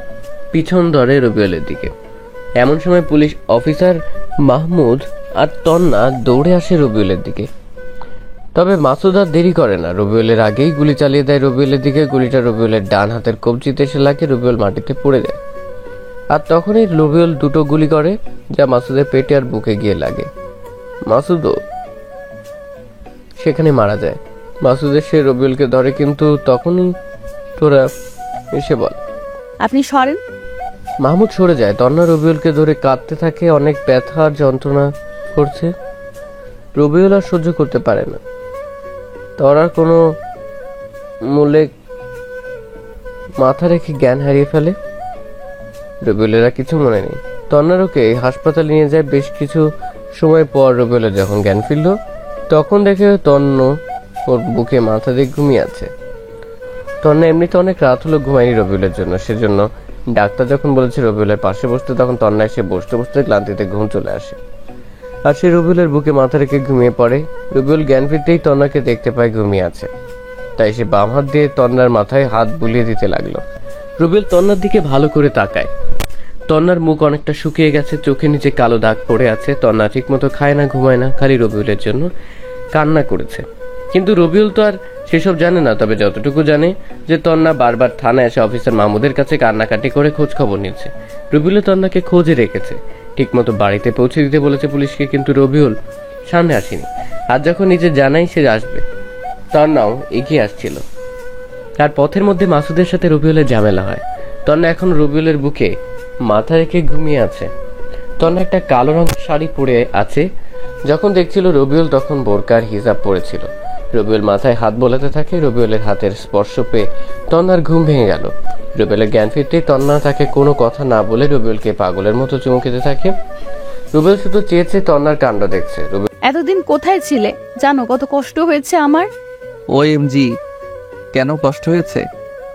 পিছন ধরে রবিউলের দিকে। এমন সময় পুলিশ অফিসার মাহমুদ আর তন্না দৌড়ে আসে রবিউলের দিকে। তবে মাসুদ আর দেরি করে না, রবিউলের আগেই গুলি চালিয়ে দেয় রবিউলের দিকে। গুলিটা রবিউলের ডান হাতের কবজিতে এসে লাগে। রবিউল মাটিতে পড়ে যায়। আর তখনই রবিউল 2টো গুলি করে, যা মাসুদের পেটে আর বুকে গিয়ে লাগে। মাসুদও সেখানে মারা যায়। মাসুদ এসে রবিউলকে ধরে, কিন্তু তখনই তোরা এসে বল। আপনি সরেন। মাহমুদ সরে যায়। তন্না রবিউলকে ধরে কাঁদতে থাকে, অনেক ব্যথা আর যন্ত্রণা করছে। রবিউল আর সহ্য করতে পারে না। তরার কোনো মূলে মাথা রেখে জ্ঞান হারিয়ে ফেলে। রবিউলের আর কিছু মনে নেই। তন্নার ওকে হাসপাতালে নিয়ে যায়। বেশ কিছু সময় পর রবিউলের যখন জ্ঞান ফিরল, তখন দেখে তন্ন ওর বুকে মাথা দিয়ে ঘুমিয়ে আছে। তন্না এমনিতে অনেক রাত হলো ঘুমায়নি রবিউলের জন্য। সেজন্য ডাক্তার যখন বলেছে রবিউলের পাশে বসতে, তখন তন্না এসে বসতে বসতে ক্লান্তিতে ঘুম চলে আসে আর সে রবিউলের বুকে মাথা রেখে ঘুমিয়ে পড়ে। রবিউল জ্ঞান ফিরতেই তন্নাকে দেখতে পায় ঘুমিয়ে আছে, তাই সে বাম হাত দিয়ে তন্নার মাথায় হাত বুলিয়ে দিতে লাগলো। রবিউল তন্নার দিকে ভালো করে তাকায়। তন্নার মুখ অনেকটা শুকিয়ে গেছে, চোখের নিচে কালো দাগ পড়ে আছে। তন্না ঠিক মতো খায় না, ঘুমায় না, খালি রবিউলের জন্য কান্না করেছে। কিন্তু রবিউল তো আর সেসব জানে না। তবে যতটুকু জানে যে তন্না বারবার থানায় এসে অফিসার মাহমুদের কাছে কান্নাকাটি করে খোঁজ খবর নিচ্ছে। রবিউল তন্নাকে খোঁজে রেখেছে, ঠিক মতো বাড়িতে পৌঁছে দিতে বলেছে পুলিশকে, কিন্তু রবিউল সামনে আসেনি। আর যখন নিজে জানাই সে আসবে, তন্নাও এগিয়ে আসছিল। তার পথের মধ্যে মাসুদের সাথে রবিউলের ঝামেলা হয়। তন্না এখন রবিউলের বুকে মাথা রেখে ঘুমিয়ে আছে। তন্না একটা কালো রঙের শাড়ি পরে আছে। যখন দেখছিল রবিউল, তখন বোরকার হিজাব পরেছিল। রবিউল মাথায় হাত বোলাতে থাকে। রবিউলের হাতের স্পর্শ পেয়ে তন্নার ঘুম ভেঙে গেল। রবিউলের জ্ঞান ফিরতেই তন্না তাকে কোনো কথা না বলে রবিউলকে পাগলের মতো চুমু খেতে থাকে। রবিউল শুধু চেয়েছে তন্নার কাণ্ড দেখছে। এতদিন কোথায় ছিলে জানো? কত কষ্ট হয়েছে আমার। OMG, কেন কষ্ট হয়েছে?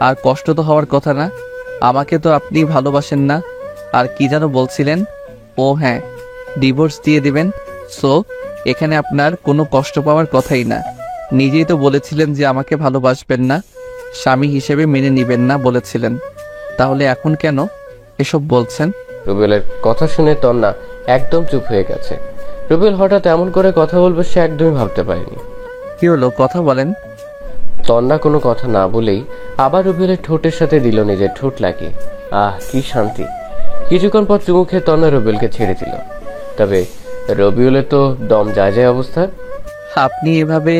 আর কষ্ট তো হওয়ার কথা না। আমাকে তো আপনি ভালোবাসেন না। আর কি যেন বলছিলেন? ও হ্যাঁ, ডিভোর্স দিয়ে দিবেন। সো এখানে আপনার কোনো কষ্ট পাওয়ার কথাই না। নিজেই তো বলেছিলেন যে আমাকে ভালোবাসবেন না, স্বামী হিসেবে মেনে নিবেন না বলেছিলেন। তাহলে এখন কেন এসব বলছেন? রবিউলের কথা শুনে তন্না একদম চুপ হয়ে গেছে। রবিউল হঠাৎ এমন করে কথা বলবে সে একদমই ভাবতে পারেনি। কি হলো, কথা বলেন। তন্না কোনো কথা না বলেই আবার রবিউলের ঠোঁটের সাথে দিল নিজের ঠোঁট লাগিয়ে। আহ, কি শান্তি। কিছুক্ষণ পর চুমু খেয়ে তন্না রবিউলকে ছেড়ে দিল। তবে রবিউলের তো দম যায় যায় অবস্থা। আপনি এভাবে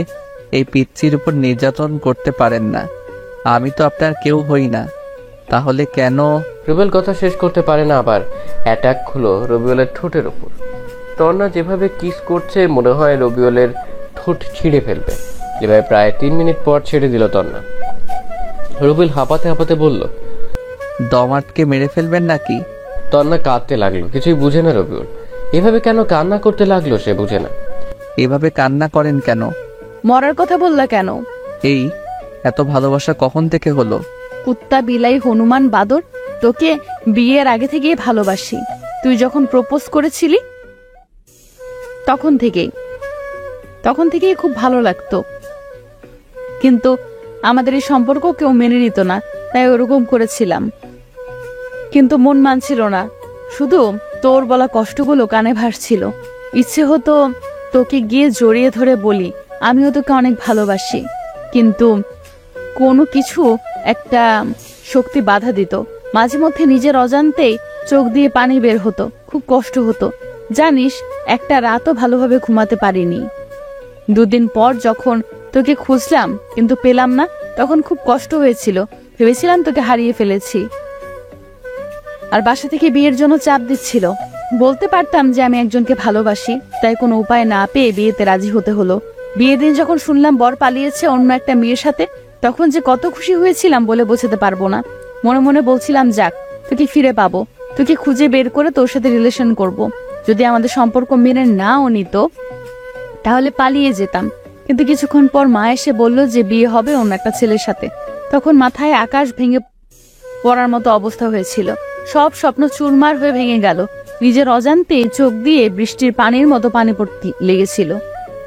এই পিচ্চির উপর নির্যাতন করতে পারেন না। আমি তো আপনার কেউ হই না, তাহলে কেন? রবিউল কথা শেষ করতে পারে না, আবার অ্যাটাক হলো রবিউলের ঠোঁটের উপর। তন্না যেভাবে কিস করছে মনে হয় রবিউলের ঠোঁট ছিঁড়ে ফেলবে। এভাবে প্রায় 3 মিনিট পর ছেড়ে দিল তন্না। রবিউল হাঁপাতে হাঁপাতে বলল, দম আটকে মেরে ফেলবেন নাকি? তন্না কাঁদতে লাগলো। কিছুই বুঝে না রবিউল। এভাবে কেন কান্না করতে লাগলো সে বুঝে না। এভাবে কান্না করেন কেন? মরার কথা বললা কেন? এই এত ভালোবাসা কখন থেকে হলো? কুত্তা বিলাই হনুমান বাদর, তোকে বিয়ের আগে থেকেই ভালোবাসি। তুই যখন প্রপোজ করেছিলি তখন থেকেই খুব ভালো লাগতো। কিন্তু আমাদের এই সম্পর্ক কেউ মেনে নিত না, তাই ওরকম করেছিলাম। কিন্তু মন মানছিল না। শুধু তোর বলা কষ্টগুলো কানে ভাসছিল। ইচ্ছে হতো তোকে গিয়ে জড়িয়ে ধরে বলি আমিও তোকে অনেক ভালোবাসি, কিন্তু কোনো কিছু একটা শক্তি বাধা দিত। মাঝে মধ্যে নিজের অজান্তেই চোখ দিয়ে পানি বের হতো, খুব কষ্ট হতো। জানিস, একটা রাতও ভালোভাবে ঘুমাতে পারিনি। 2 দিন পর যখন তোকে খুঁজলাম কিন্তু পেলাম না, তখন খুব কষ্ট হয়েছিল। ভেবেছিলাম তোকে হারিয়ে ফেলেছি। আর বাসা থেকে বিয়ের জন্য চাপ দিচ্ছিল। বলতে পারতাম যে আমি একজনকে ভালোবাসি, তাই কোনো উপায় না পেয়ে বিয়েতে রাজি হতে হলো। বিয়ের দিন যখন শুনলাম বর পালিয়েছে অন্য একটা মেয়ের সাথে, তখন যে কত খুশি হয়েছিলাম বলে বোঝাতে পারবো না। মনে মনে বলছিলাম, যাক, তোকে ফিরে পাবো, তোকে খুঁজে বের করে তোর সাথে রিলেশন করব। যদি আমাদের সম্পর্ক মেনে নাও নিত তাহলে পালিয়ে যেতাম। কিন্তু কিছুক্ষণ পর মা এসে বলল যে বিয়ে হবে অন্য একটা ছেলের সাথে। তখন মাথায় আকাশ ভেঙে পড়ার মতো অবস্থা হয়েছিল। সব স্বপ্ন চুরমার হয়ে ভেঙে গেল। নিজের অজান্তে চোখ দিয়ে বৃষ্টির পানির মতো পানি পড়তে লেগেছিল।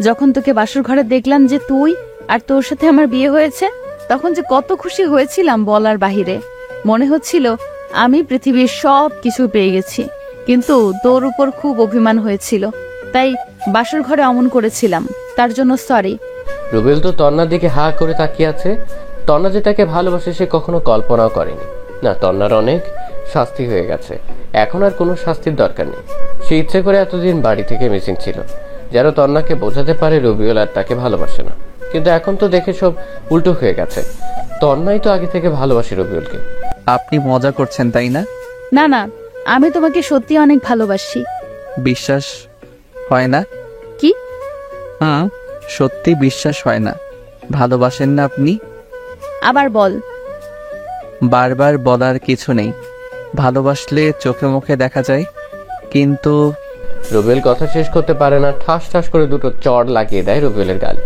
যখন তোকে বাসর ঘরে দেখলাম যে তুই আর তোর সাথে আমার বিয়ে হয়েছে, তখন যে কত খুশি হয়েছিলাম বলার বাহিরে। মনে হচ্ছিল আমি পৃথিবীর সব কিছু পেয়ে গেছি। কিন্তু তোর উপর খুব অভিমান হয়েছিল, তাই বাসর ঘরে অমন করেছিলাম। তার জন্য সরি। রুবেল তো তন্নার দিকে হা করে তাকিয়ে আছে। তন্না যে তাকে ভালোবাসে সে কখনো কল্পনাও করেনি। না, তন্নার অনেক শাস্তি হয়ে গেছে, এখন আর কোনো শাস্তির দরকার নেই। সে ইচ্ছে করে এতদিন বাড়ি থেকে মিসিং ছিল। যেন তন্নাকে বোঝাতে পারে রবিউল আর তাকে ভালোবাসে না। কিন্তু এখন তো দেখে সব উল্টো হয়ে গেছে। তন্নাই তো আগে থেকে ভালোবাসে রবিউলকে। আপনি মজা করছেন তাই না? না না, আমি তোমাকে সত্যি অনেক ভালোবাসি। বিশ্বাস হয় না? কি? সত্যি বিশ্বাস হয় না। ভালোবাসেন না আপনি? আবার বল। বারবার বলার কিছু নেই। ভালোবাসলে চোখে মুখে দেখা যায়, কিন্তু রবিউল কথা শেষ করতে পারে না, ঠাস ঠাস করে দুটো চড় লাগিয়ে দেয় রবিউলের গালে।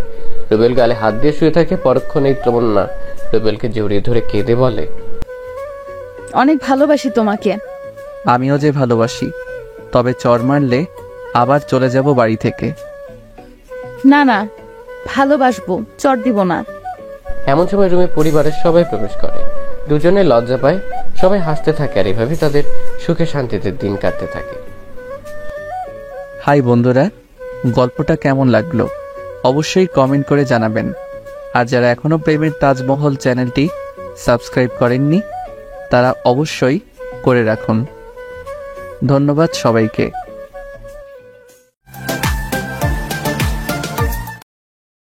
রবিউল গালে হাত দিয়ে শুয়ে থাকে। পরক্ষণেই তমন্না রবিউলকে জড়িয়ে ধরে কেঁদে বলে, অনেক ভালোবাসি তোমাকে। আমিও যে ভালোবাসি, তবে চড় মারলে আবার চলে যাব বাড়ি থেকে। না না, ভালোবাসবো, চড় দিব না। এমন সময় রুমে পরিবারের সবাই প্রবেশ করে। দুজনে লজ্জা পায়, সবাই হাসতে থাকে আর এভাবে তাদের সুখে শান্তিতে দিন কাটতে থাকে। হাই বন্ধুরা, গল্পটা কেমন লাগলো অবশ্যই কমেন্ট করে জানাবেন। আর যারা এখনো প্রেমের তাজমহল চ্যানেলটি সাবস্ক্রাইব করেননি তারা অবশ্যই করে রাখুন। ধন্যবাদ সবাইকে।